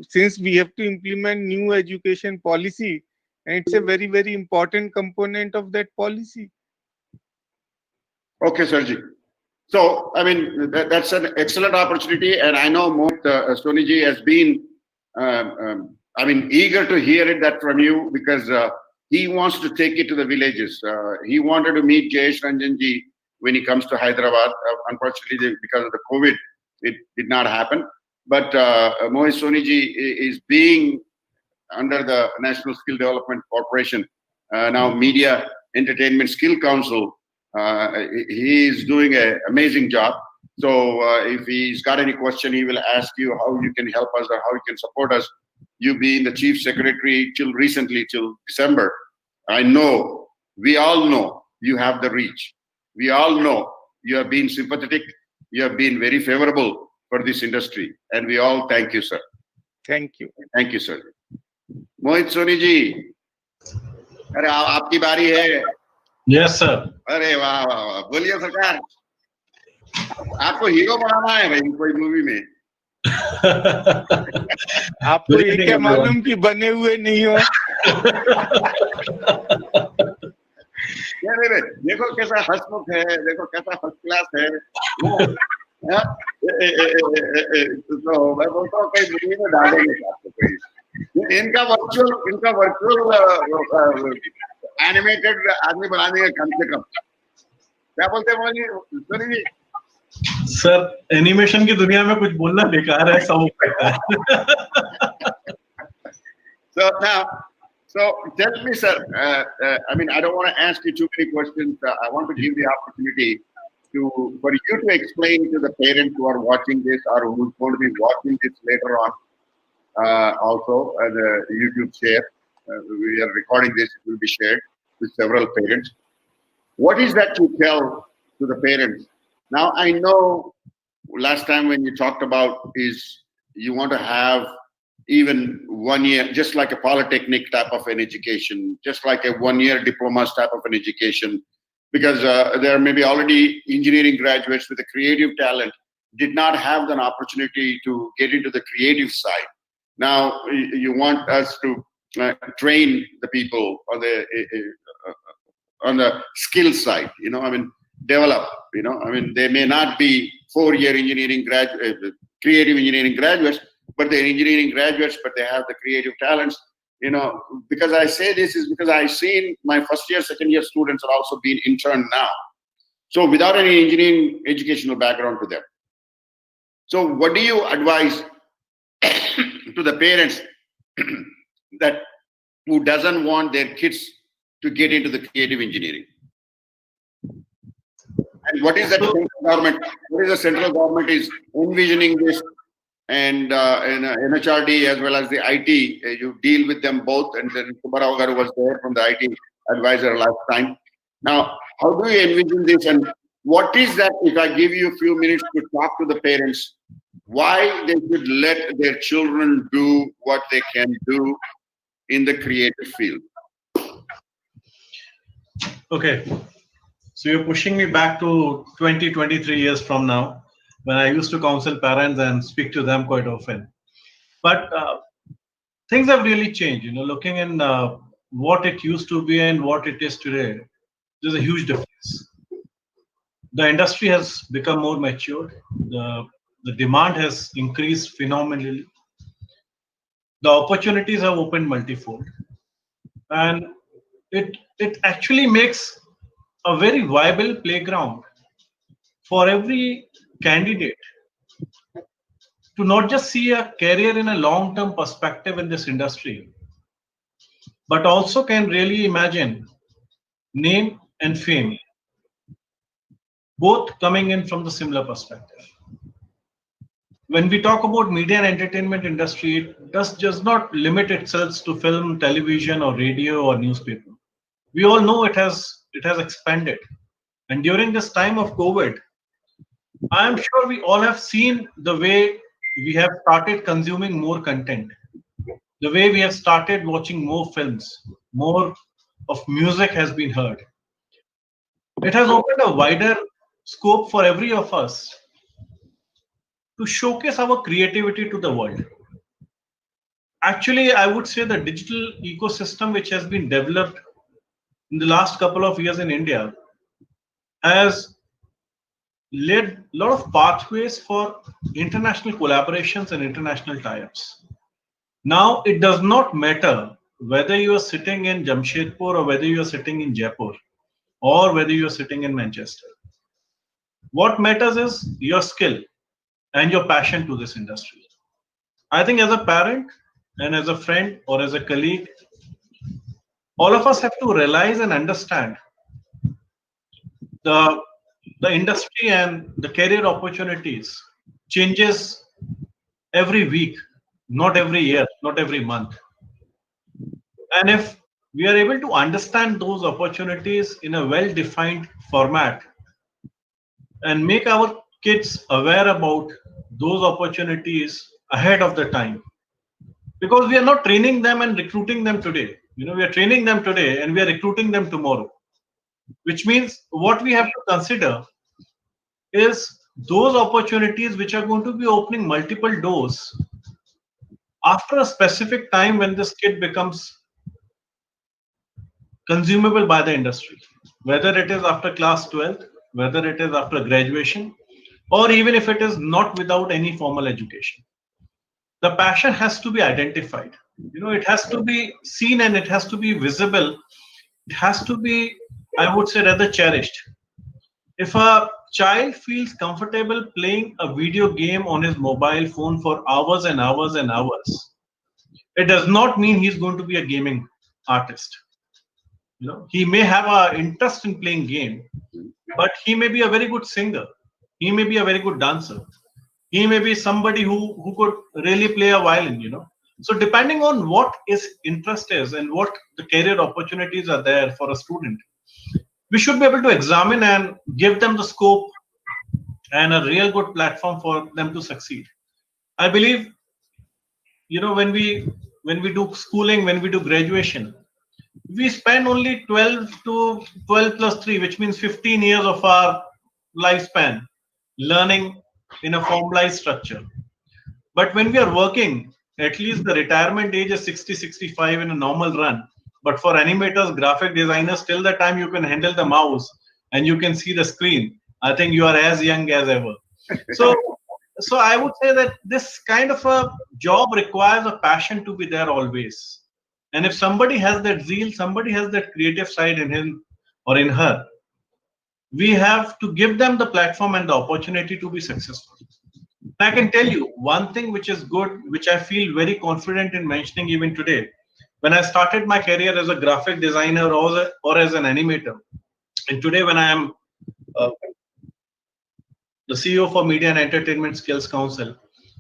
since we have to implement new education policy, and it's a very, very important component of that policy. Okay, Sarji. So, that's an excellent opportunity. And I know Mohit, Soni ji has been, eager to hear that from you, because he wants to take it to the villages. He wanted to meet Jayesh Ranjan ji when he comes to Hyderabad. Unfortunately, because of the COVID, it did not happen. But Mohit Soni ji is being under the National Skill Development Corporation, now Media Entertainment Skill Council. He is doing an amazing job. So if he's got any question, he will ask you how you can help us or how you can support us. You being the chief secretary till December, I know, we all know you have the reach. We all know you have been sympathetic. You have been very favorable for this industry. And we all thank you, sir. Thank you. Thank you, sir. Mohit Soni ji, अरे आपकी बारी है. Yes, sir. अरे वाह वाह वाह, बोलिए सरकार. आपको हीरो बनाना है भाई कोई मूवी में. आपको ये क्या मालूम कि बने हुए नहीं हो. नहीं, देखो कैसा हंसमुख है, देखो कैसा फर्स्ट क्लास है. तो मैं बोलता हूँ कई मूवी में डालेंगे आपको कोई. इनका वर्चुअल एनिमेटेड आदमी बनाने का कम से कम. क्या बोलते हैं मोहन जी? सर, एनिमेशन की दुनिया में कुछ बोलना बेकार है, सब कहता है. So tell me, sir. I don't want to ask you too many questions. I want to give the opportunity for you to explain to the parents who are watching this or who's going to be watching this later on. Also, the YouTube share. We are recording this. It will be shared with several parents. What is that you tell to the parents? Now, I know last time when you talked about is you want to have even 1 year, just like a polytechnic type of an education, just like a 1 year diploma type of an education, because there may be already engineering graduates with a creative talent, did not have an opportunity to get into the creative side. Now, you want us to train the people on the skill side, develop, they may not be 4-year engineering creative engineering graduates, but they're engineering graduates, but they have the creative talents, because I say this is because I've seen my first year, second year students are also being interned now. So without any engineering educational background to them. So what do you advise to the parents that who doesn't want their kids to get into the creative engineering? And what is that central government? What is the central government is envisioning this and NHRD as well as the IT. You deal with them both, and then Subbarao garu was there from the IT advisor last time. Now, how do you envision this, and what is that? If I give you a few minutes to talk to the parents, why they should let their children do what they can do in the creative field? Okay. So you're pushing me back to 20, 23 years from now, when I used to counsel parents and speak to them quite often. But things have really changed. Looking in what it used to be and what it is today, there's a huge difference. The industry has become more matured. The demand has increased phenomenally. The opportunities have opened multifold, and it actually makes a very viable playground for every candidate to not just see a career in a long-term perspective in this industry, but also can really imagine name and fame, both coming in from the similar perspective. When we talk about media and entertainment industry, it does not limit itself to film, television, or radio or newspaper. We all know it has expanded. And during this time of COVID, I am sure we all have seen the way we have started consuming more content, the way we have started watching more films, more of music has been heard. It has opened a wider scope for every of us to showcase our creativity to the world. Actually, I would say the digital ecosystem which has been developed in the last couple of years in India has laid a lot of pathways for international collaborations and international tie-ups. Now, it does not matter whether you are sitting in Jamshedpur or whether you are sitting in Jaipur or whether you are sitting in Manchester. What matters is your skill and your passion to this industry. I think as a parent and as a friend or as a colleague, all of us have to realize and understand the industry and the career opportunities changes every week, not every year, not every month. And if we are able to understand those opportunities in a well-defined format and make our kids aware about those opportunities ahead of the time, because we are not training them and recruiting them today. We are training them today and we are recruiting them tomorrow, which means what we have to consider is those opportunities which are going to be opening multiple doors after a specific time when this kid becomes consumable by the industry, whether it is after class 12th, whether it is after graduation, or even if it is not without any formal education. The passion has to be identified. It has to be seen and it has to be visible. It has to be, I would say, rather cherished. If a child feels comfortable playing a video game on his mobile phone for hours and hours and hours, it does not mean he's going to be a gaming artist. He may have an interest in playing game, but he may be a very good singer. He may be a very good dancer. He may be somebody who could really play a violin. So depending on what his interest is and what the career opportunities are there for a student, we should be able to examine and give them the scope and a real good platform for them to succeed. I believe, when we do schooling, when we do graduation, we spend only 12 to 12 plus 3, which means 15 years of our lifespan learning in a formalized structure. But when we are working, at least the retirement age is 60, 65 in a normal run. But for animators, graphic designers, till the time you can handle the mouse and you can see the screen, I think you are as young as ever. So I would say that this kind of a job requires a passion to be there always. And if somebody has that zeal, somebody has that creative side in him or in her, we have to give them the platform and the opportunity to be successful. I can tell you one thing which is good, which I feel very confident in mentioning even today. When I started my career as a graphic designer or as an animator, and today when I am the CEO for Media and Entertainment Skills Council,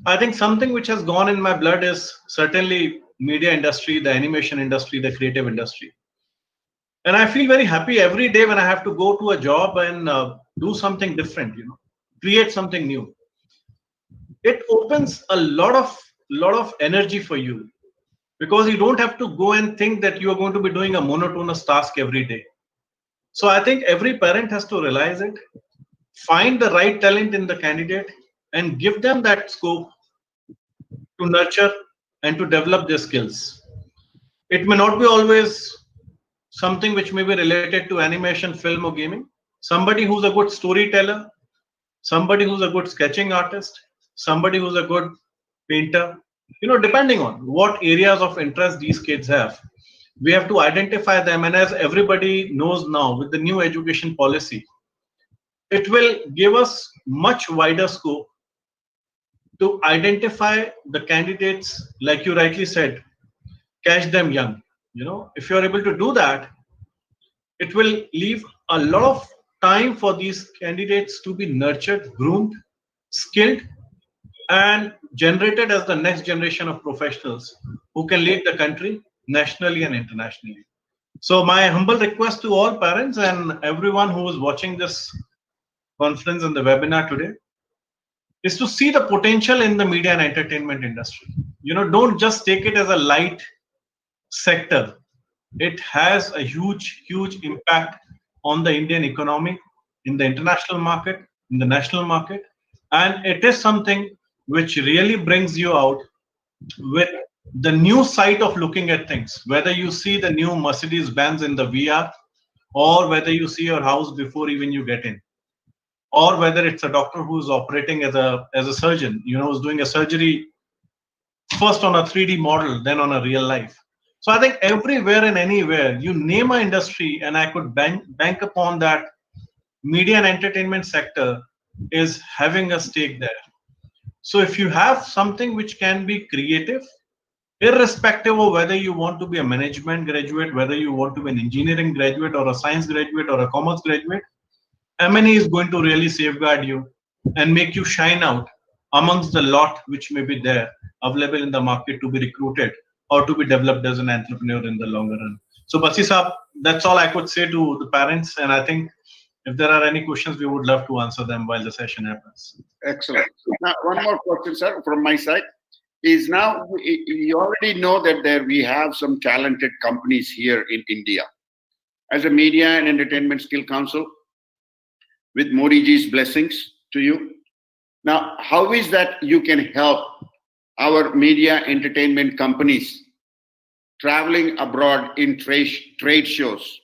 I think something which has gone in my blood is certainly media industry, the animation industry, the creative industry. And I feel very happy every day when I have to go to a job and do something different, create something new. It opens a lot of energy for you, because you don't have to go and think that you are going to be doing a monotonous task every day. So I think every parent has to realize it, find the right talent in the candidate, and give them that scope to nurture and to develop their skills. It may not be always something which may be related to animation, film, or gaming. Somebody who's a good storyteller, somebody who's a good sketching artist, somebody who's a good painter, depending on what areas of interest these kids have, we have to identify them. And as everybody knows now, with the new education policy, it will give us much wider scope to identify the candidates, like you rightly said, catch them young. If you're able to do that, it will leave a lot of time for these candidates to be nurtured, groomed, skilled, and generated as the next generation of professionals who can lead the country nationally and internationally. So my humble request to all parents and everyone who is watching this conference and the webinar today is to see the potential in the media and entertainment industry. Don't just take it as a light sector. It has a huge impact on the Indian economy, in the international market, in the national market, and it is something which really brings you out with the new sight of looking at things. Whether you see the new Mercedes Benz in the VR, or whether you see your house before even you get in, or whether it's a doctor who's operating as a surgeon, who's doing a surgery first on a 3D model, then on a real life. So I think everywhere and anywhere, you name an industry, and I could bank upon that media and entertainment sector is having a stake there. So if you have something which can be creative, irrespective of whether you want to be a management graduate, whether you want to be an engineering graduate or a science graduate or a commerce graduate, M&E is going to really safeguard you and make you shine out amongst the lot which may be there available in the market to be recruited or to be developed as an entrepreneur in the longer run. So Basi Saab, that's all I could say to the parents, and I think if there are any questions, we would love to answer them while the session happens. Excellent. Now, one more question, sir, from my side is now you already know that we have some talented companies here in India. As a Media and Entertainment Skill Council, with Modi ji's blessings to you. Now, how is that you can help our media entertainment companies traveling abroad in trade shows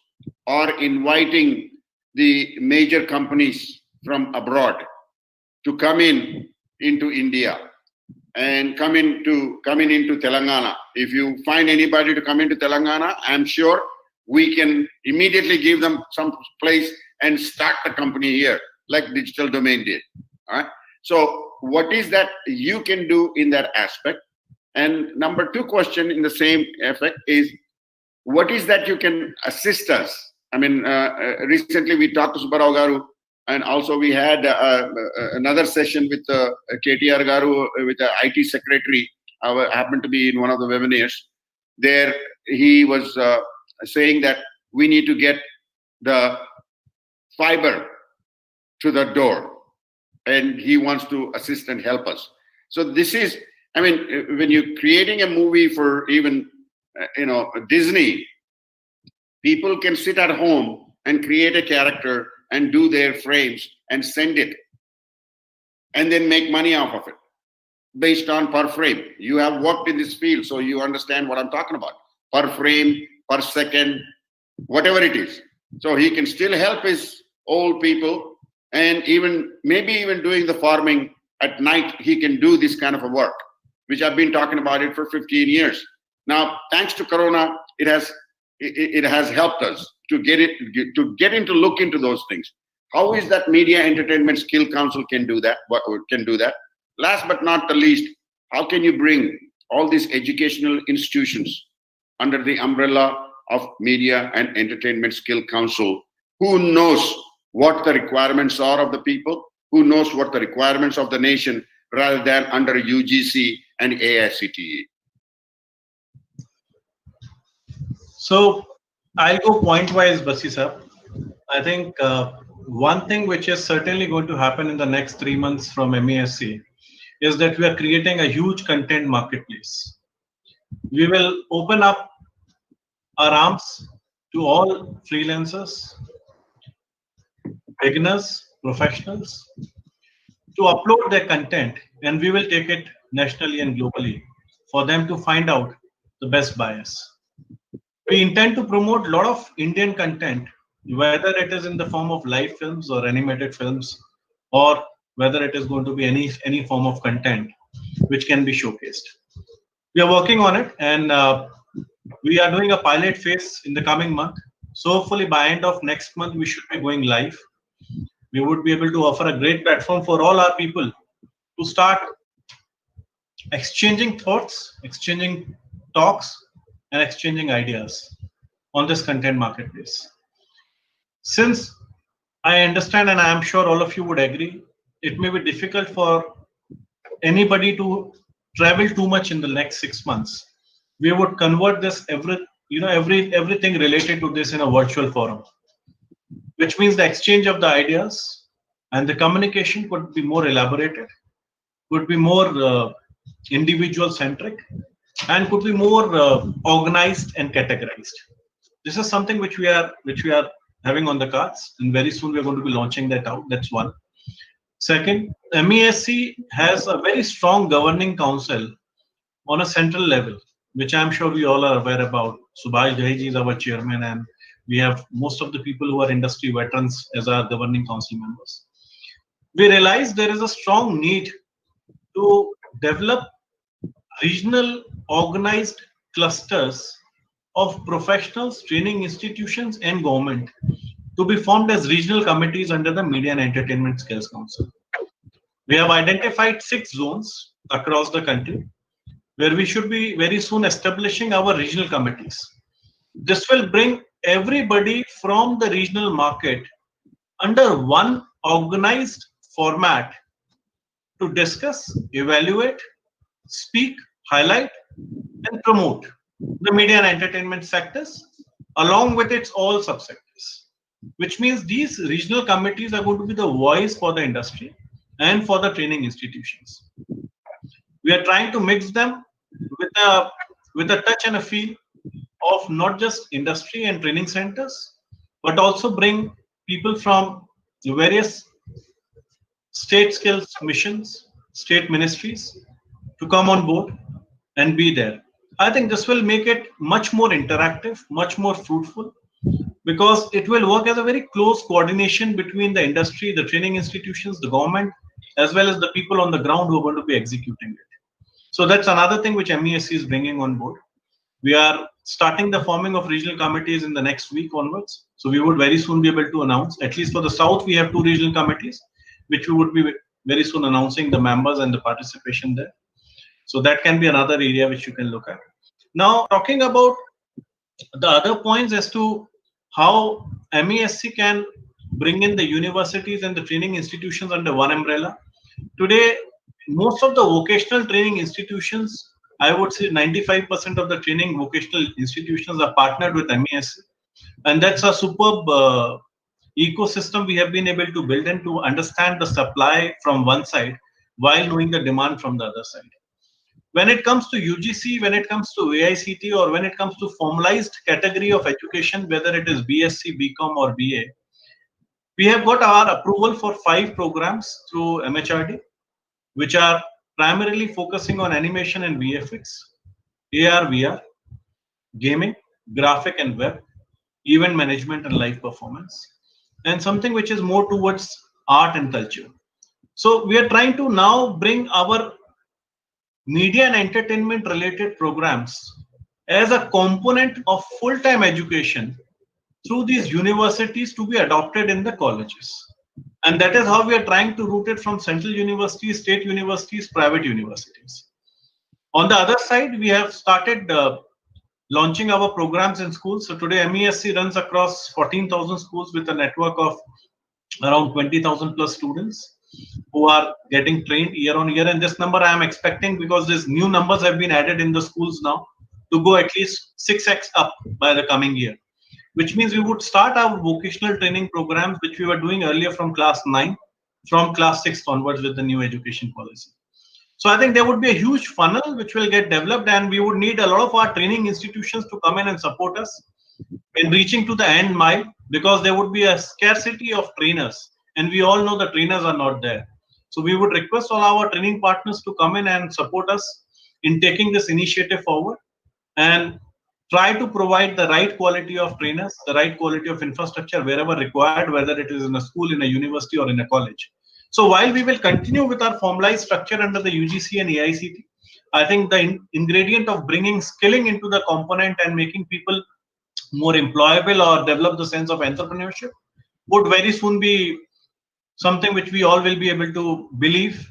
or inviting the major companies from abroad to come into India and come into Telangana? If you find anybody to come into Telangana, I'm sure we can immediately give them some place and start the company here, like Digital Domain did. All right. So what is that you can do in that aspect? And number two question in the same effect is, what is that you can assist us? I mean, recently we talked to Subbarao Garu, and also we had another session with KTR Garu, with the IT secretary. I happened to be in one of the webinars. There he was saying that we need to get the fiber to the door, and he wants to assist and help us. So this is, I mean, when you're creating a movie for even Disney, people can sit at home and create a character and do their frames and send it, and then make money off of it based on per frame. You have worked in this field, so you understand what I'm talking about. Per frame, per second, whatever it is. So he can still help his old people, and maybe even doing the farming at night, he can do this kind of a work, which I've been talking about it for 15 years. Now, thanks to Corona, it has helped us to get into look into those things. How is that Media Entertainment Skill Council can do that? What can do that? Last but not the least, how can you bring all these educational institutions under the umbrella of Media and Entertainment Skill Council, who knows what the requirements are of the people, who knows what the requirements of the nation rather than under UGC and AICTE? So I'll go point wise, Basi sir. I think one thing which is certainly going to happen in the next 3 months from MESC is that we are creating a huge content marketplace. We will open up our arms to all freelancers, beginners, professionals to upload their content, and we will take it nationally and globally for them to find out the best buyers. We intend to promote a lot of Indian content, whether it is in the form of live films or animated films, or whether it is going to be any form of content which can be showcased. We are working on it, and we are doing a pilot phase in the coming month. So hopefully by end of next month we should be going live. We would be able to offer a great platform for all our people to start exchanging thoughts, exchanging talks, and exchanging ideas on this content marketplace. Since I understand, and I am sure all of you would agree, it may be difficult for anybody to travel too much in the next 6 months. We would convert this everything related to this in a virtual forum, which means the exchange of the ideas and the communication could be more elaborated, could be more individual centric, and could be more organized and categorized. This is something which we are having on the cards, and very soon we're going to be launching that out. That's one. Second, MESC has a very strong governing council on a central level, which I'm sure we all are aware about. Subhash Jaiji is our chairman, and we have most of the people who are industry veterans as our governing council members. We realize there is a strong need to develop regional organized clusters of professionals, training institutions, and government to be formed as regional committees under the Media and Entertainment Skills Council. We have identified 6 zones across the country where we should be very soon establishing our regional committees. This will bring everybody from the regional market under one organized format to discuss, evaluate, speak, highlight, and promote the media and entertainment sectors along with its all subsectors, which means these regional committees are going to be the voice for the industry and for the training institutions. We are trying to mix them with a touch and a feel of not just industry and training centers, but also bring people from various state skills missions, state ministries to come on board and be there. I think this will make it much more interactive, much more fruitful, because it will work as a very close coordination between the industry, the training institutions, the government, as well as the people on the ground who are going to be executing it. So that's another thing which MESC is bringing on board. We are starting the forming of regional committees in the next week onwards. So we would very soon be able to announce, at least for the South, we have 2 regional committees, which we would be very soon announcing the members and the participation there. So that can be another area which you can look at. Now, talking about the other points as to how MESC can bring in the universities and the training institutions under one umbrella. Today, most of the vocational training institutions, I would say 95% of the training vocational institutions are partnered with MESC. And that's a superb ecosystem we have been able to build and to understand the supply from one side while knowing the demand from the other side. When it comes to UGC, when it comes to AICT, or when it comes to formalized category of education, whether it is BSc, BCom, or BA, we have got our approval for 5 programs through MHRD, which are primarily focusing on animation and VFX, AR, VR, gaming, graphic and web, event management and live performance, and something which is more towards art and culture. So we are trying to now bring our media and entertainment related programs as a component of full-time education through these universities to be adopted in the colleges. And that is how we are trying to route it from central universities, state universities, private universities. On the other side, we have started launching our programs in schools. So today MESC runs across 14,000 schools with a network of around 20,000 plus students. who are getting trained year on year. And this number I am expecting, because these new numbers have been added in the schools now, to go at least 6x up by the coming year. Which means we would start our vocational training programs, which we were doing earlier from class 9, from class 6 onwards with the new education policy. So I think there would be a huge funnel which will get developed, and we would need a lot of our training institutions to come in and support us in reaching to the end mile, because there would be a scarcity of trainers, and we all know the trainers are not there. So we would request all our training partners to come in and support us in taking this initiative forward, and try to provide the right quality of trainers, the right quality of infrastructure wherever required, whether it is in a school, in a university, or in a college. So while we will continue with our formalized structure under the UGC and AICT, I think the ingredient of bringing skilling into the component and making people more employable or develop the sense of entrepreneurship would very soon be something which we all will be able to believe,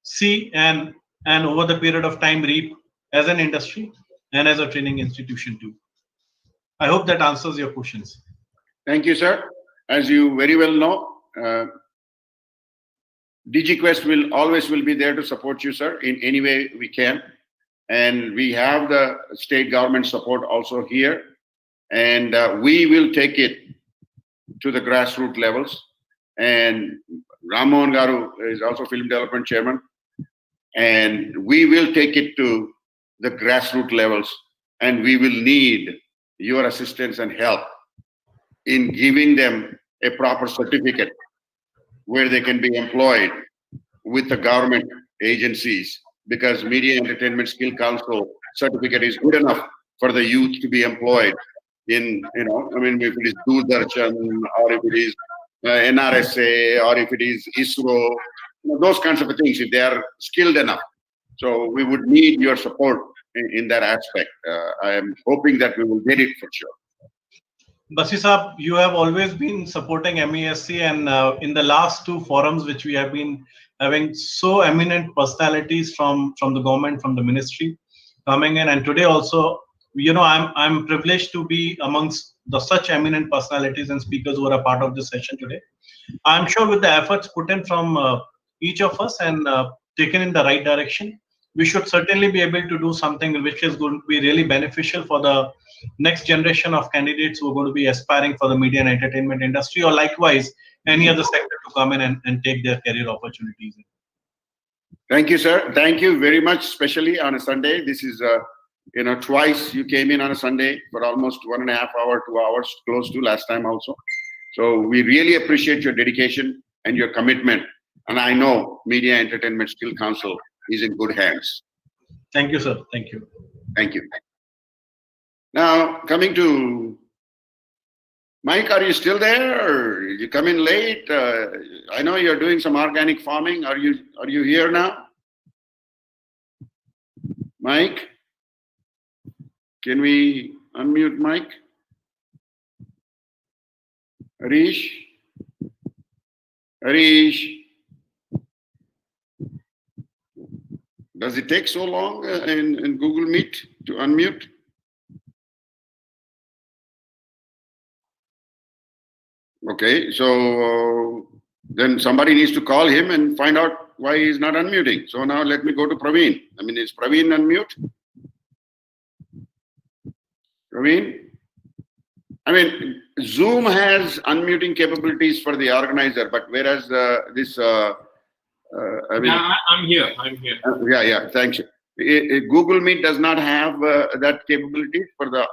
see, and over the period of time reap as an industry and as a training institution too. I hope that answers your questions. Thank you, sir. As you very well know, Digiquest will always be there to support you, sir, in any way we can. And we have the state government support also here. And we will take it to the grassroots levels. And Mohan Garu is also film development chairman. And we will take it to the grassroots levels. And we will need your assistance and help in giving them a proper certificate where they can be employed with the government agencies, because Media Entertainment Skill Council certificate is good enough for the youth to be employed in, if it is Doordarshan, or if it is NRSA, or if it is ISRO, those kinds of things, if they are skilled enough. So we would need your support in that aspect. I am hoping that we will get it for sure. Basi Saab, you have always been supporting MESC, and in the last two forums which we have been having, so eminent personalities from the government, from the ministry coming in, and today also, I'm privileged to be amongst the such eminent personalities and speakers who are a part of this session today. I'm sure with the efforts put in from each of us and taken in the right direction, we should certainly be able to do something which is going to be really beneficial for the next generation of candidates who are going to be aspiring for the media and entertainment industry, or likewise any other sector to come in and take their career opportunities. Thank you, sir. Thank you very much, especially on a Sunday. This is, twice you came in on a Sunday for almost 1.5 hours, 2 hours, close to last time also. So we really appreciate your dedication and your commitment. And I know Media Entertainment Skill Council is in good hands. Thank you, sir. Thank you. Thank you. Now, coming to Mike, are you still there, or you come in late? I know you're doing some organic farming. Are you here now? Mike? Can we unmute Mike? Harish? Does it take so long in Google Meet to unmute? Okay, so then somebody needs to call him and find out why he's not unmuting. So now let me go to Praveen. Is Praveen unmute? Praveen? Zoom has unmuting capabilities for the organizer, but whereas I'm here. Yeah, thanks. Google Meet does not have that capability for the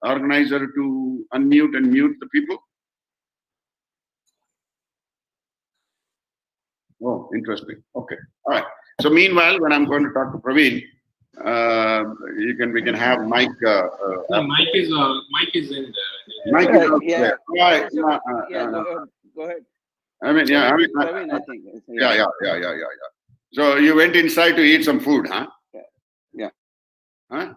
organizer to unmute and mute the people. Oh, interesting. Okay. All right. So meanwhile, when I'm going to talk to Praveen, we can have Mike. Mike is in there. Mike is yeah. Go ahead. Praveen, I think. Yeah. So you went inside to eat some food, huh? Yeah. Huh?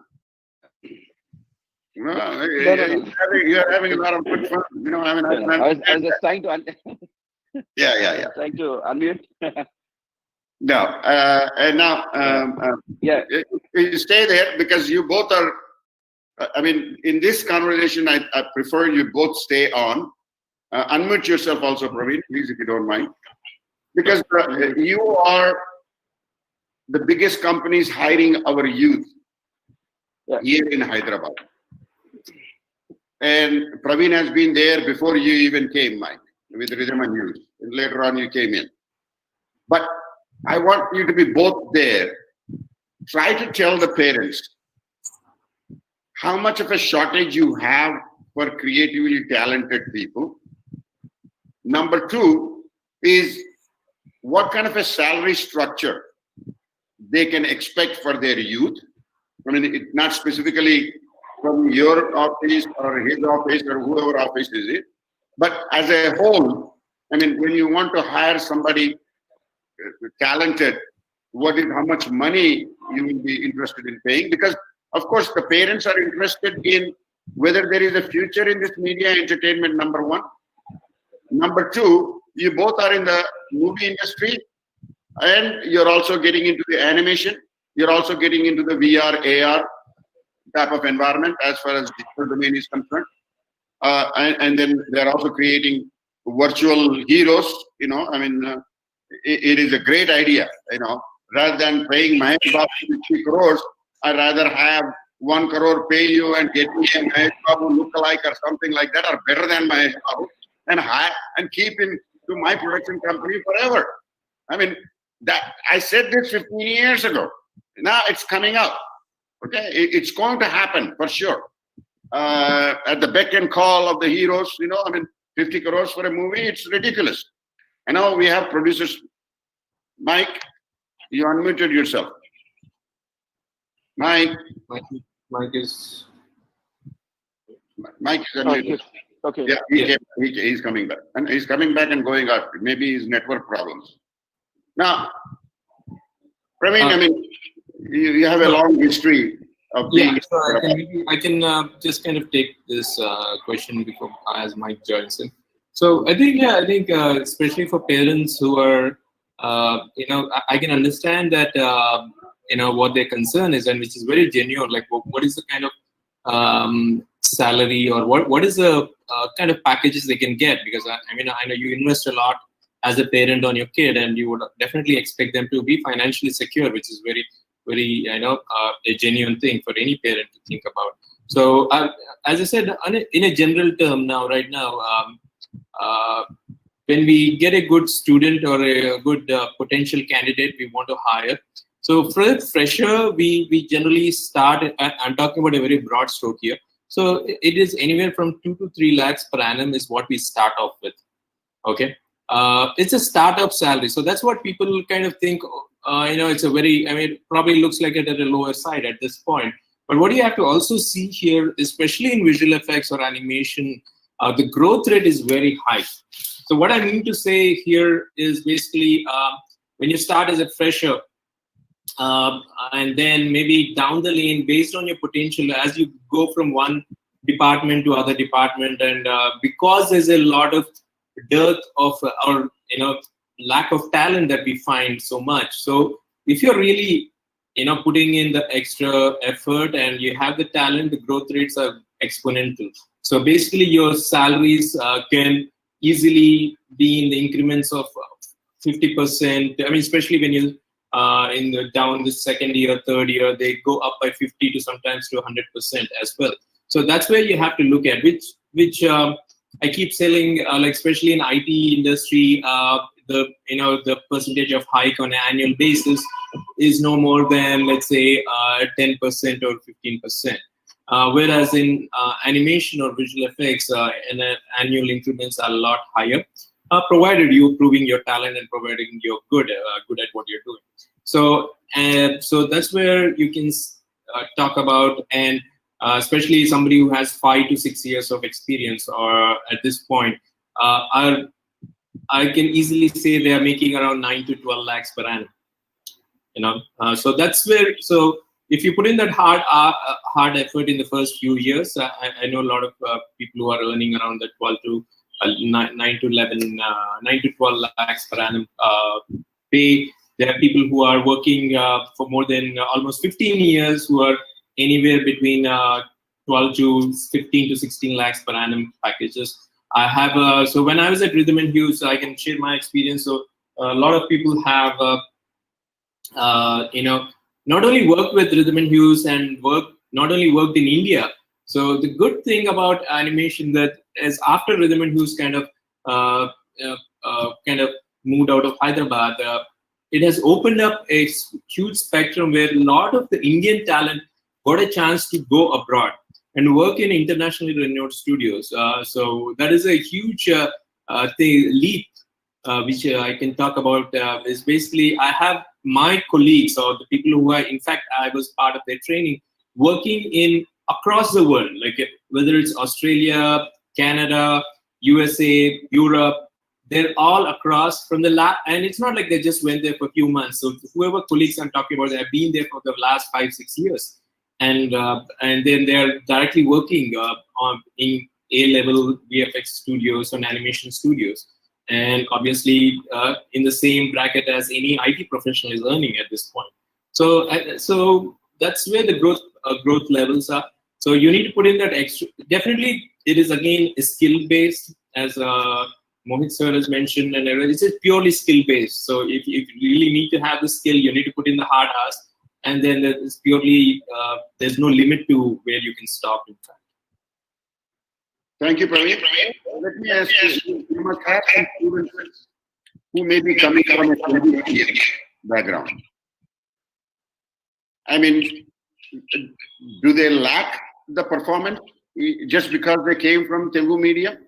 Well, you're having a lot of good fun. I was just trying to. Yeah. Trying to unmute. No, and now, you stay there because you both are. In this conversation, I prefer you both stay on. Unmute yourself also, Praveen, please, if you don't mind. because you are the biggest companies hiring our youth here in Hyderabad. And Praveen has been there before you even came, Mike, with Rhythm and News. And later on you came in. But I want you to be both there. Try to tell the parents how much of a shortage you have for creatively talented people. Number two is what kind of a salary structure they can expect for their youth. I mean, it, not specifically from your office or his office or whoever office is it, but as a whole, I mean, when you want to hire somebody talented, what is how much money you will be interested in paying? Because of course the parents are interested in whether there is a future in this media entertainment, number one. Number two, you both are in the movie industry and you're also getting into the animation. You're also getting into the VR, AR type of environment as far as digital domain is concerned. And then they're also creating virtual heroes, you know, I mean, it is a great idea, you know, rather than paying Mahesh Babu 50 crores, I'd rather have 1 crore pay you and get me a Mahesh Babu lookalike or something like that, or better than Mahesh Babu, and hire and keep him to my production company forever. I mean, that I said this 15 years ago. Now it's coming out. Okay, it's going to happen for sure. At the beck and call of the heroes, you know, I mean, 50 crores for a movie, it's ridiculous. I know we have producers. Mike, you unmuted yourself. Mike. Mike is. Mike is unmuted. Okay. Yeah, he's coming back. And he's coming back and going out. Maybe his network problems. Now, Praveen, I mean, you have a long history of being. Yeah, so I can just kind of take this question before as Mike joins in. So I think, especially for parents who are, you know, I can understand that, you know, what their concern is, and which is very genuine. Like, what is the kind of salary, or what is the kind of packages they can get? Because I mean, I know you invest a lot as a parent on your kid, and you would definitely expect them to be financially secure, which is very, I know, a genuine thing for any parent to think about. So, as I said, in a general term now, right now, when we get a good student or a good potential candidate we want to hire, so for a fresher, we generally start, I'm talking about a very broad stroke here. So it is anywhere from 2 to 3 lakhs per annum is what we start off with. Okay. It's a startup salary. So that's what people kind of think, you know, it's a very, I mean, it probably looks like it at a lower side at this point. But what you have to also see here, especially in visual effects or animation, the growth rate is very high. So what I mean to say here is basically when you start as a fresher, and then maybe down the lane, based on your potential, as you go from one department to other department, and because there's a lot of dearth of or you know lack of talent that we find so much. So if you're really putting in the extra effort and you have the talent, the growth rates are exponential. So basically your salaries can easily be in the increments of 50%. I mean, especially when you down the second year, third year, they go up by 50 to sometimes to 100% as well. So that's where you have to look at which I keep saying, like especially in IT industry, the percentage of hike on an annual basis is no more than, let's say, 10% or 15%. Whereas in animation or visual effects, annual increments are a lot higher, provided you're proving your talent and providing you're good at what you're doing. So that's where you can talk about, and especially somebody who has 5 to 6 years of experience, or at this point, I can easily say they are making around 9 to 12 lakhs per annum. So that's where. So if you put in that hard effort in the first few years, I know a lot of people who are earning around the 9 to 12 lakhs per annum pay. There are people who are working for more than almost 15 years who are anywhere between 12 to 15 to 16 lakhs per annum packages. I have so when I was at Rhythm and Hues, I can share my experience. So a lot of people have, not only worked with rhythm and hues and not only worked in India. So the good thing about animation that is after rhythm and hues kind of moved out of Hyderabad, it has opened up a huge spectrum where a lot of the Indian talent got a chance to go abroad and work in internationally renowned studios. So that is a huge leap, which I can talk about. Is basically I have my colleagues or the people who in fact, I was part of their training, working in across the world, like whether it's Australia, Canada, USA, Europe. They're all across from the lab, and it's not like they just went there for a few months. So whoever colleagues I'm talking about, they have been there for the last 5-6 years, and then they're directly working in A-level VFX studios and animation studios, and obviously in the same bracket as any IT professional is earning at this point. So that's where the growth levels are. So you need to put in that extra. Definitely, it is again skill based, as Mohit sir has mentioned, and it's just purely skill based. So if you really need to have the skill, you need to put in the hard hours, and then it's purely there's no limit to where you can stop. In fact. Thank you, Praveen. Let me ask you, you must have some students who may be coming from a Telugu background. I mean, do they lack the performance just because they came from Telugu medium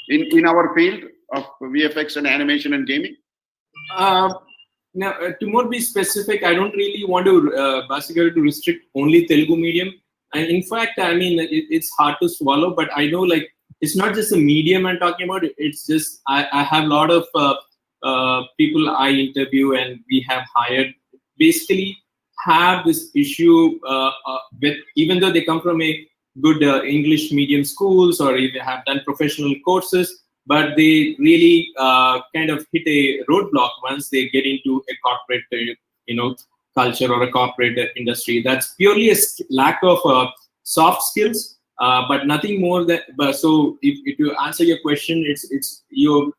in our field of VFX and animation and gaming? Now, to more be specific, I don't really want to basically to restrict only Telugu medium. And in fact, I mean, it's hard to swallow, but I know like it's not just a medium I'm talking about. It's just I have a lot of people I interview and we have hired basically have this issue with, even though they come from a good English medium schools or they have done professional courses, but they really kind of hit a roadblock once they get into a corporate, culture or a corporate industry. That's purely a lack of soft skills, but nothing more than. So if you answer your question, it's your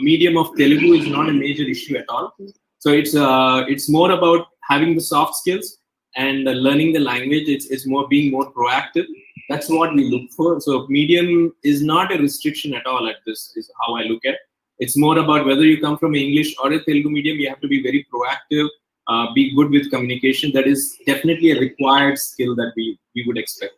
medium of Telugu is not a major issue at all. So it's more about having the soft skills and learning the language. It's more being more proactive. That's what we look for. So medium is not a restriction at all. At this is how I look at. It's more about whether you come from English or a Telugu medium. You have to be very proactive. Be good with communication. That is definitely a required skill that we would expect.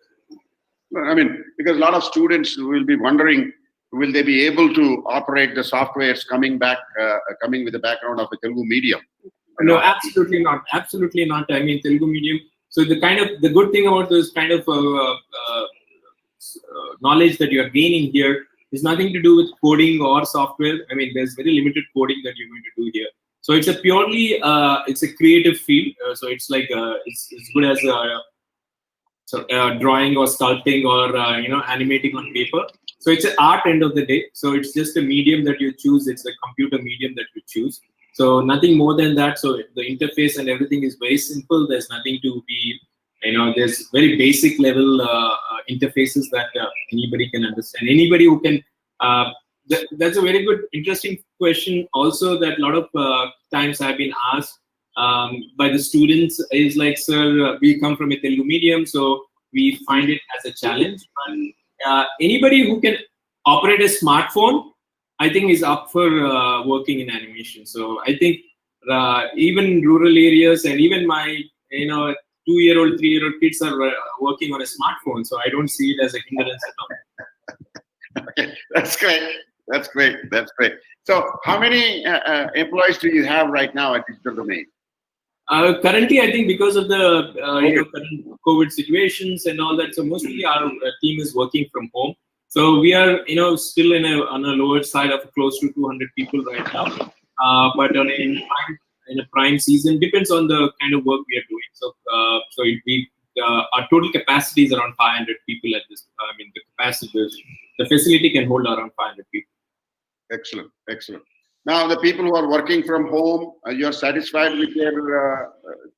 I mean, because a lot of students will be wondering, will they be able to operate the softwares coming with the background of a Telugu medium? No, absolutely not. Absolutely not. I mean, Telugu medium. So the good thing about this kind of knowledge that you are gaining here is nothing to do with coding or software. I mean, there's very limited coding that you're going to do here. So it's a purely it's a creative field. So it's like it's good as drawing or sculpting or animating on paper. So it's an art end of the day. So it's just a medium that you choose. It's a computer medium that you choose. So nothing more than that. So the interface and everything is very simple. There's nothing to be, there's very basic level interfaces that anybody can understand. Anybody who can. That's a very good, interesting question. Also, that a lot of times I've been asked by the students is like, sir, we come from a Telugu medium, so we find it as a challenge. But anybody who can operate a smartphone, I think is up for working in animation. So I think even rural areas and even my 2-year-old, 3-year-old kids are working on a smartphone. So I don't see it as a hindrance at all. Okay, that's great. That's great. That's great. So how many employees do you have right now at Digital Domain? Currently, I think because of the current COVID situations and all that, so mostly our team is working from home. So we are, still on a lower side of close to 200 people right now. But in a prime season, depends on the kind of work we are doing. So our total capacity is around 500 people at this. I mean, the facility can hold around 500 people. Excellent, excellent. Now, the people who are working from home, you're satisfied with their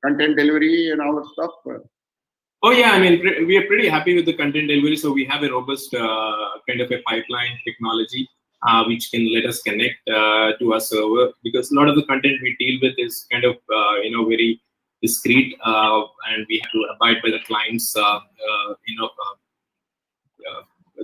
content delivery and all that stuff? Oh yeah, I mean, we are pretty happy with the content delivery. So we have a robust kind of a pipeline technology. which can let us connect to our server, because a lot of the content we deal with is kind of very discreet, and we have to abide by the client's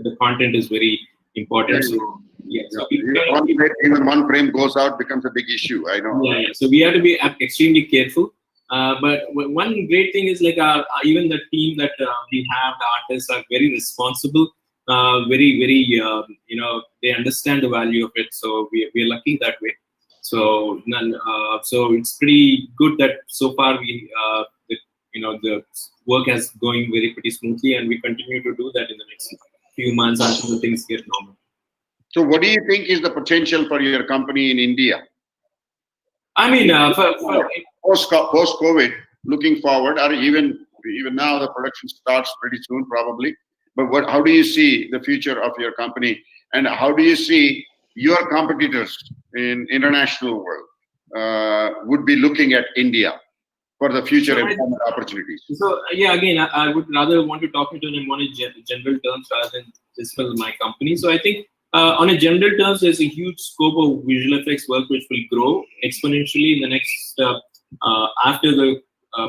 the content is very important. So yeah, so even one frame goes out becomes a big issue. I know. Yeah. So we have to be extremely careful. But one great thing is like even the team that we have, the artists are very responsible, very they understand the value of it. So we're lucky that way. So so it's pretty good that so far the work has going pretty smoothly, and we continue to do that in the next few months until things get normal. So what do you think is the potential for your company in India? I mean, post-COVID, looking forward, or even now, the production starts pretty soon, probably. But how do you see the future of your company, and how do you see your competitors in international world would be looking at India for the future employment opportunities? So yeah, again, I would rather want to talk into in more general terms rather than just for my company. So I think. On a general terms, there's a huge scope of visual effects work which will grow exponentially in the next after the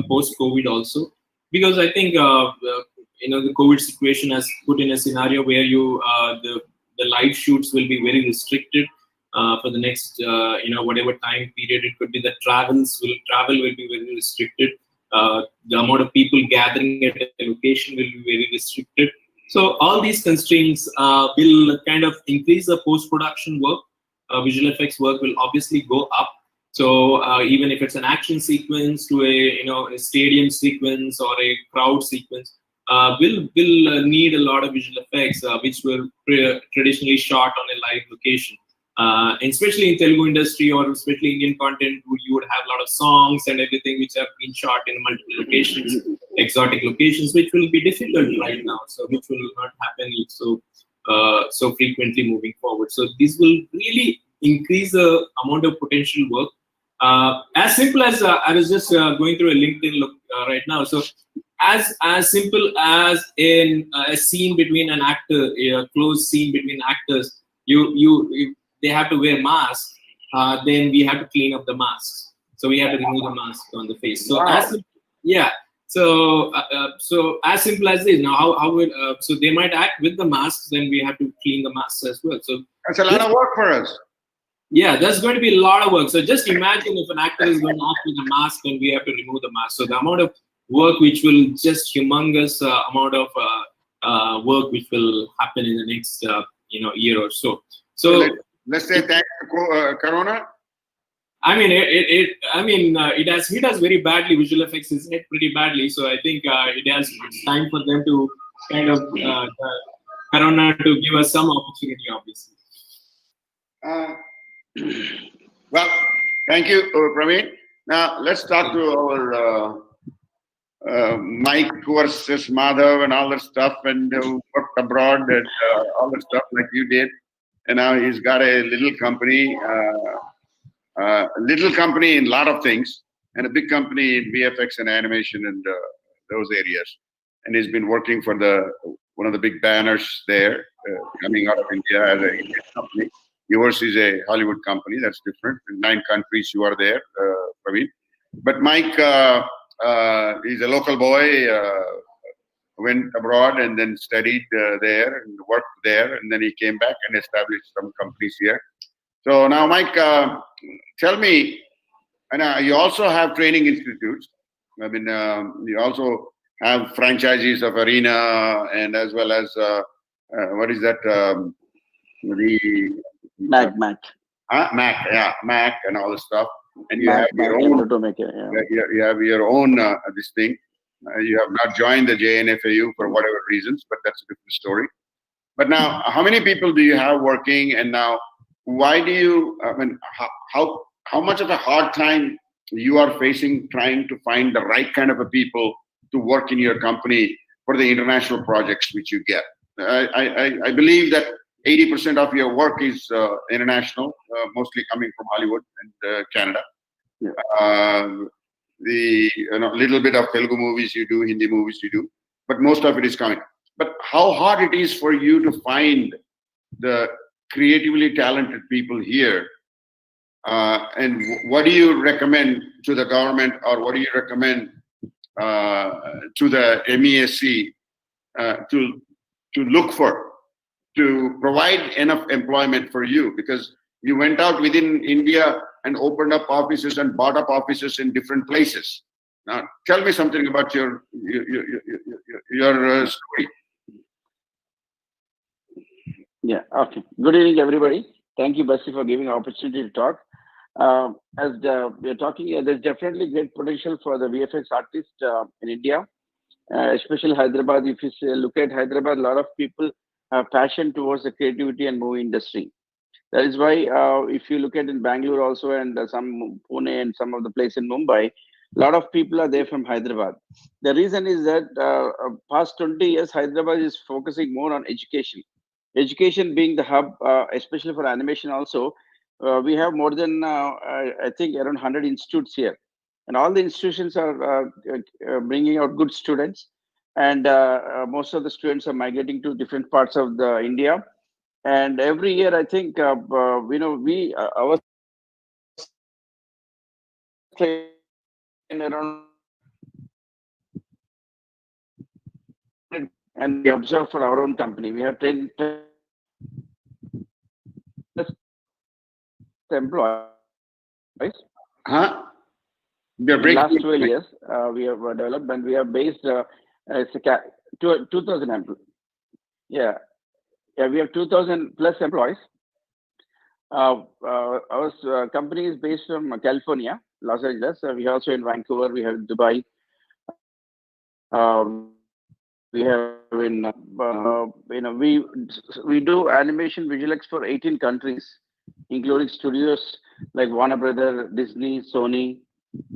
post-COVID also, because I think the COVID situation has put in a scenario where the live shoots will be very restricted for the next whatever time period it could be. The travel will be very restricted. The amount of people gathering at a location will be very restricted. So all these constraints will kind of increase the post-production work. Visual effects work will obviously go up. So even if it's an action sequence to a stadium sequence or a crowd sequence, will need a lot of visual effects, which were traditionally shot on a live location. And especially in Telugu industry or especially Indian content, you would have a lot of songs and everything which have been shot in multiple locations, exotic locations, which will be difficult right now. So which will not happen so frequently moving forward. So this will really increase the amount of potential work. As simple as I was just going through a LinkedIn look right now. So as simple as in a scene between an actor, a close scene between actors, they have to wear masks, then we have to clean up the masks. So we have to remove the mask on the face. So so as simple as this. Now, how would so they might act with the masks, then we have to clean the masks as well. So that's a lot of work for us. Yeah, that's going to be a lot of work. So just imagine if an actor is going to act with a mask and we have to remove the mask. So the amount of work which will just humongous amount of work which will happen in the next year or so. So let's say thanks to Corona. I mean, it has hit us very badly. Visual effects is hit pretty badly. So I think it's time for them to kind of Corona to give us some opportunity, obviously. Well, thank you, Praveen. Now let's talk to our Mike versus Madhav and all that stuff, and worked abroad and all that stuff like you did. And now he's got a little company in a lot of things, and a big company in VFX and animation and those areas. And he's been working for one of the big banners there, coming out of India as an Indian company. Yours is a Hollywood company. That's different. In 9 countries you are there, Praveen. But Mike, he's a local boy. Went abroad and then studied there and worked there, and then he came back and established some companies here. So now, Mike, tell me, and you also have training institutes. I mean, you also have franchisees of Arena, and as well as what is that? Mac, Mac, and all this stuff. And you have your own Rotomaker. Yeah. You have your own this thing. You have not joined the JNFAU for whatever reasons, but that's a different story. But now, how many people do you have working? And now, why do you? I mean, how much of a hard time you are facing trying to find the right kind of a people to work in your company for the international projects which you get? I believe that 80% of your work is international, mostly coming from Hollywood and Canada. Yeah. The little bit of Telugu movies you do, Hindi movies you do, but most of it is coming. But how hard it is for you to find the creatively talented people here. And what do you recommend to the government, or what do you recommend to the MESC to look for, to provide enough employment for you? Because you went out within India and opened up offices and bought up offices in different places. Now, tell me something about your story. Yeah. Okay. Good evening, everybody. Thank you, Basi, for giving opportunity to talk. As we are talking, there's definitely great potential for the VFX artist in India, especially Hyderabad. If you look at Hyderabad, a lot of people have passion towards the creativity and movie industry. That is why, if you look at in Bangalore also, and some Pune and some of the place in Mumbai, a lot of people are there from Hyderabad. The reason is that past 20 years, Hyderabad is focusing more on education. Education being the hub, especially for animation also. We have more than, I think, around 100 institutes here. And all the institutions are bringing out good students. And most of the students are migrating to different parts of the India. And every year, I think, our train around, and we observe for our own company. We have 10 employees. Huh? We are In breaking. last 12 years, we have developed, and we have based 2,000 employees. Yeah, we have 2,000 plus employees. Our company is based from California, Los Angeles. We are also in Vancouver. We have Dubai. We have in we do animation visual effects for 18 countries, including studios like Warner Brother, Disney, Sony,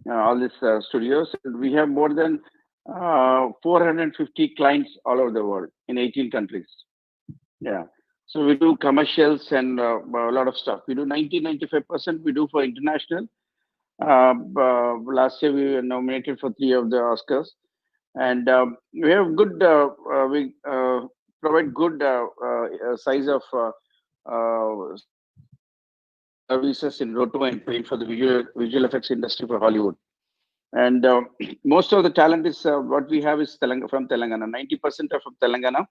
all these studios. We have more than 450 clients all over the world in 18 countries. Yeah. So we do commercials and a lot of stuff. We do 95% we do for international. Last year we were nominated for 3 of the Oscars. And we have good, we provide good size of services in Roto and Paint for the visual effects industry for Hollywood. And most of the talent is what we have is from Telangana. 90% are from Telangana.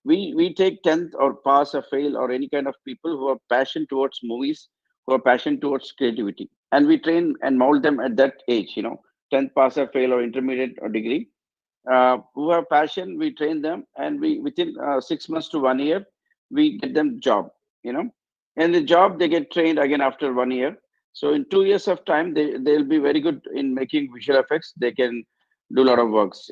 We take 10th or pass or fail or any kind of people who have passion towards movies, who have passion towards creativity. And we train and mold them at that age, 10th pass or fail or intermediate or degree. Who have passion, we train them, and we within 6 months to 1 year, we get them job, And the job, they get trained again after 1 year. So in 2 years of time, they'll be very good in making visual effects. They can do a lot of works,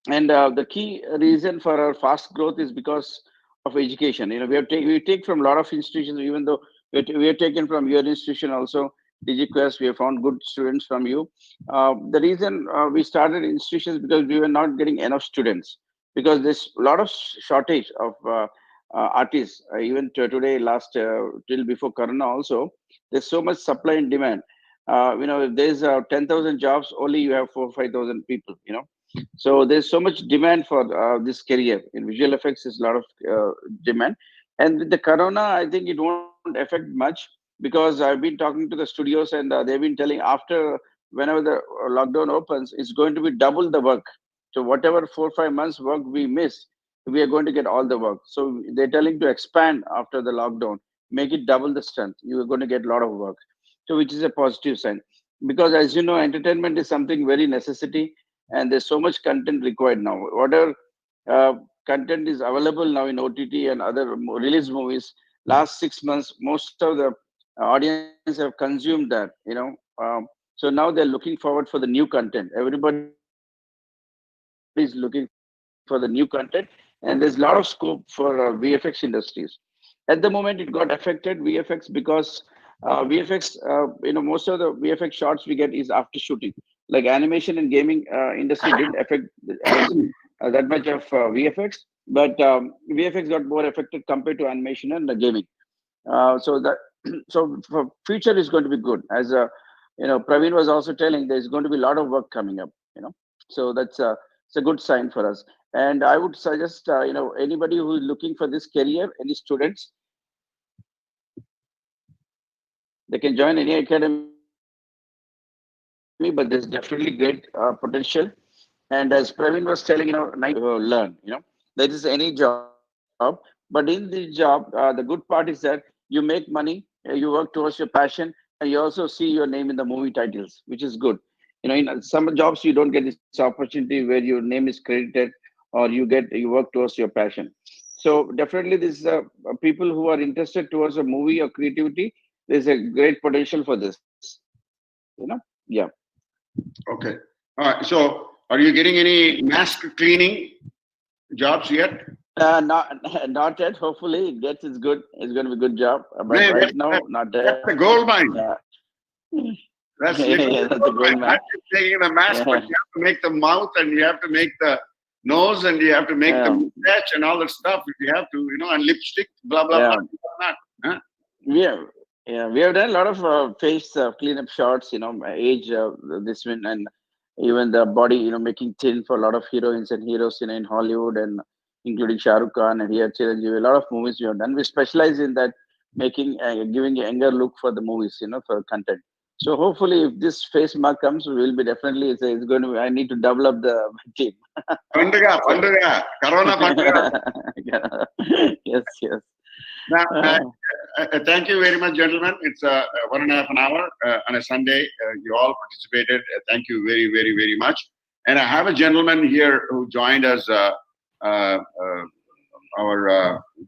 And the key reason for our fast growth is because of education. We take from a lot of institutions, even though we are taken from your institution also, Digiquest. We have found good students from you. The reason we started institutions because we were not getting enough students, because there's a lot of shortage of artists. Even today, last till before Corona also, there's so much supply and demand. If there's 10,000 jobs, only you have 4,000 or 5,000 people. So there's so much demand for this career in visual effects. Is a lot of demand, and with the Corona, I think it won't affect much, because I've been talking to the studios, and they've been telling after whenever the lockdown opens, it's going to be double the work. So whatever 4 or 5 months work we miss, we are going to get all the work. So they're telling to expand after the lockdown, make it double the strength. You are going to get a lot of work. So which is a positive sign, because as you know, entertainment is something very necessity, and there's so much content required now. Whatever content is available now in OTT and other release movies, last 6 months, most of the audience have consumed that, so now they're looking forward for the new content. Everybody is looking for the new content, and there's a lot of scope for VFX industries. At the moment, it got affected VFX because VFX, most of the VFX shots we get is after shooting. Like animation and gaming industry didn't affect that much of VFX, but VFX got more affected compared to animation and gaming. So for future is going to be good. As Praveen was also telling, there's going to be a lot of work coming up. So that's it's a good sign for us. And I would suggest, anybody who is looking for this career, any students, they can join any academy, but there's definitely great potential. And as Praveen was telling, learn, there is any job, but in the job, the good part is that you make money, you work towards your passion, and you also see your name in the movie titles, which is good. In some jobs, you don't get this opportunity where your name is credited or you work towards your passion. So definitely this people who are interested towards a movie or creativity, there's a great potential for this. Yeah. Okay. All right. So, are you getting any mask cleaning jobs yet? Not yet. Hopefully, it gets. It's good. It's going to be a good job. But Man, right now, not yet. That's a gold mine. Yeah. That's Yeah, literally that's a gold gold mine. mine. Not just taking the mask, but Yeah. you have to make the mouth, and you have to make the nose, and you have to make the mustache, and all that stuff. You have to, and lipstick, blah blah Yeah. blah. Huh? We have done a lot of face cleanup shots. Age this one, and even the body. Making thin for a lot of heroines and heroes. In Hollywood, and including Shah Rukh Khan and here Chiranjeevi. A lot of movies we have done. We specialize in that, making giving a younger look for the movies. For content. So hopefully, if this face mark comes, we will be definitely. It's going to. I need to develop the team. Pandaga, Corona Pandaga. Yes. Now, thank you very much, gentlemen. It's 1.5 hour on a Sunday. You all participated. Thank you very, very, very much. And I have a gentleman here who joined us, our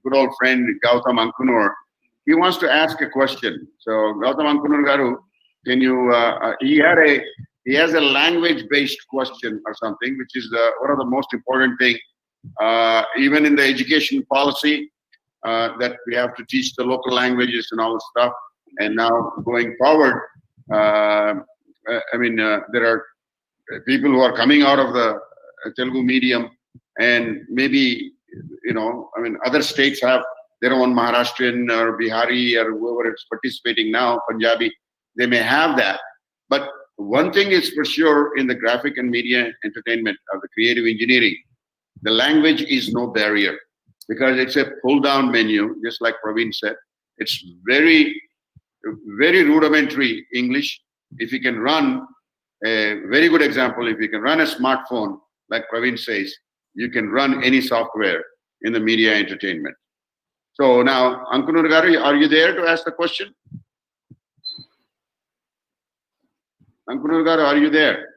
good old friend Gautam Ankunur. He wants to ask a question. So, Gautam Ankunur Garu, can you? He has a language-based question or something, which is one of the most important thing, even in the education policy. That we have to teach the local languages and all this stuff. And now going forward, there are people who are coming out of the Telugu medium, and maybe, other states have their own Maharashtrian or Bihari or whoever is participating now, Punjabi, they may have that. But one thing is for sure in the graphic and media entertainment or the creative engineering, the language is no barrier. Because it's a pull-down menu, just like Praveen said. It's very, very rudimentary English. If you can run a very good example, if you can run a smartphone, like Praveen says, you can run any software in the media entertainment. So now, Ankunur Garu, are you there to ask the question? Ankunur Garu, are you there?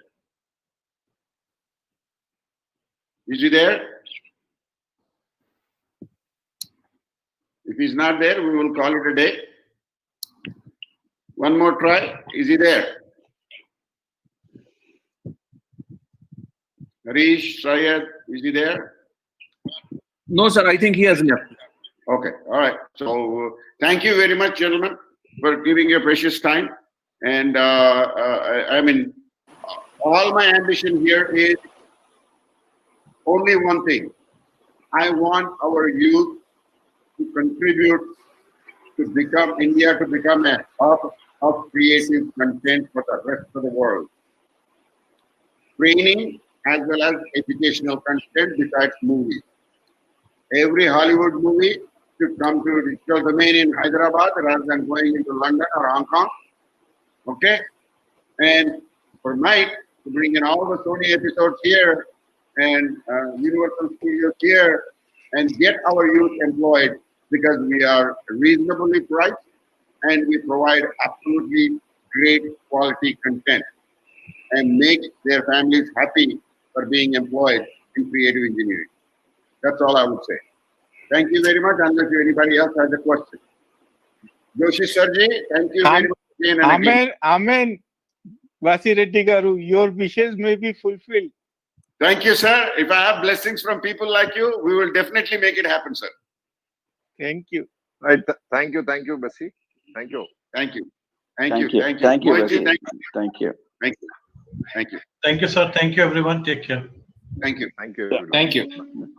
Is he there? If he's not there, we will call it a day. One more try. Is he there? Harish, Syed, is he there? No, sir. I think he has left. Okay. All right. So thank you very much, gentlemen, for giving your precious time. And all my ambition here is only one thing. I want our youth to contribute to become India to become a hub of creative content for the rest of the world. Training as well as educational content besides movies. Every Hollywood movie should come to digital domain in Hyderabad rather than going into London or Hong Kong. Okay? And for Mike to bring in all the Sony episodes here and Universal Studios here and get our youth employed, because we are reasonably priced and we provide absolutely great quality content and make their families happy for being employed in creative engineering. That's all I would say. Thank you very much, unless anybody else has a question. Joshi Sarji, thank you very much again and again. Amen. Basi Reddy Garu, your wishes may be fulfilled. Thank you, sir. If I have blessings from people like you, we will definitely make it happen, sir. Thank you. Right. Thank you, Basi. Thank you. Thank you. Thank you, Mohit, Basi. thank you. Thank you. Thank you. Thank you. Thank you, sir. Thank you, everyone. Take care. Thank you. Thank you. Thank you. everyone.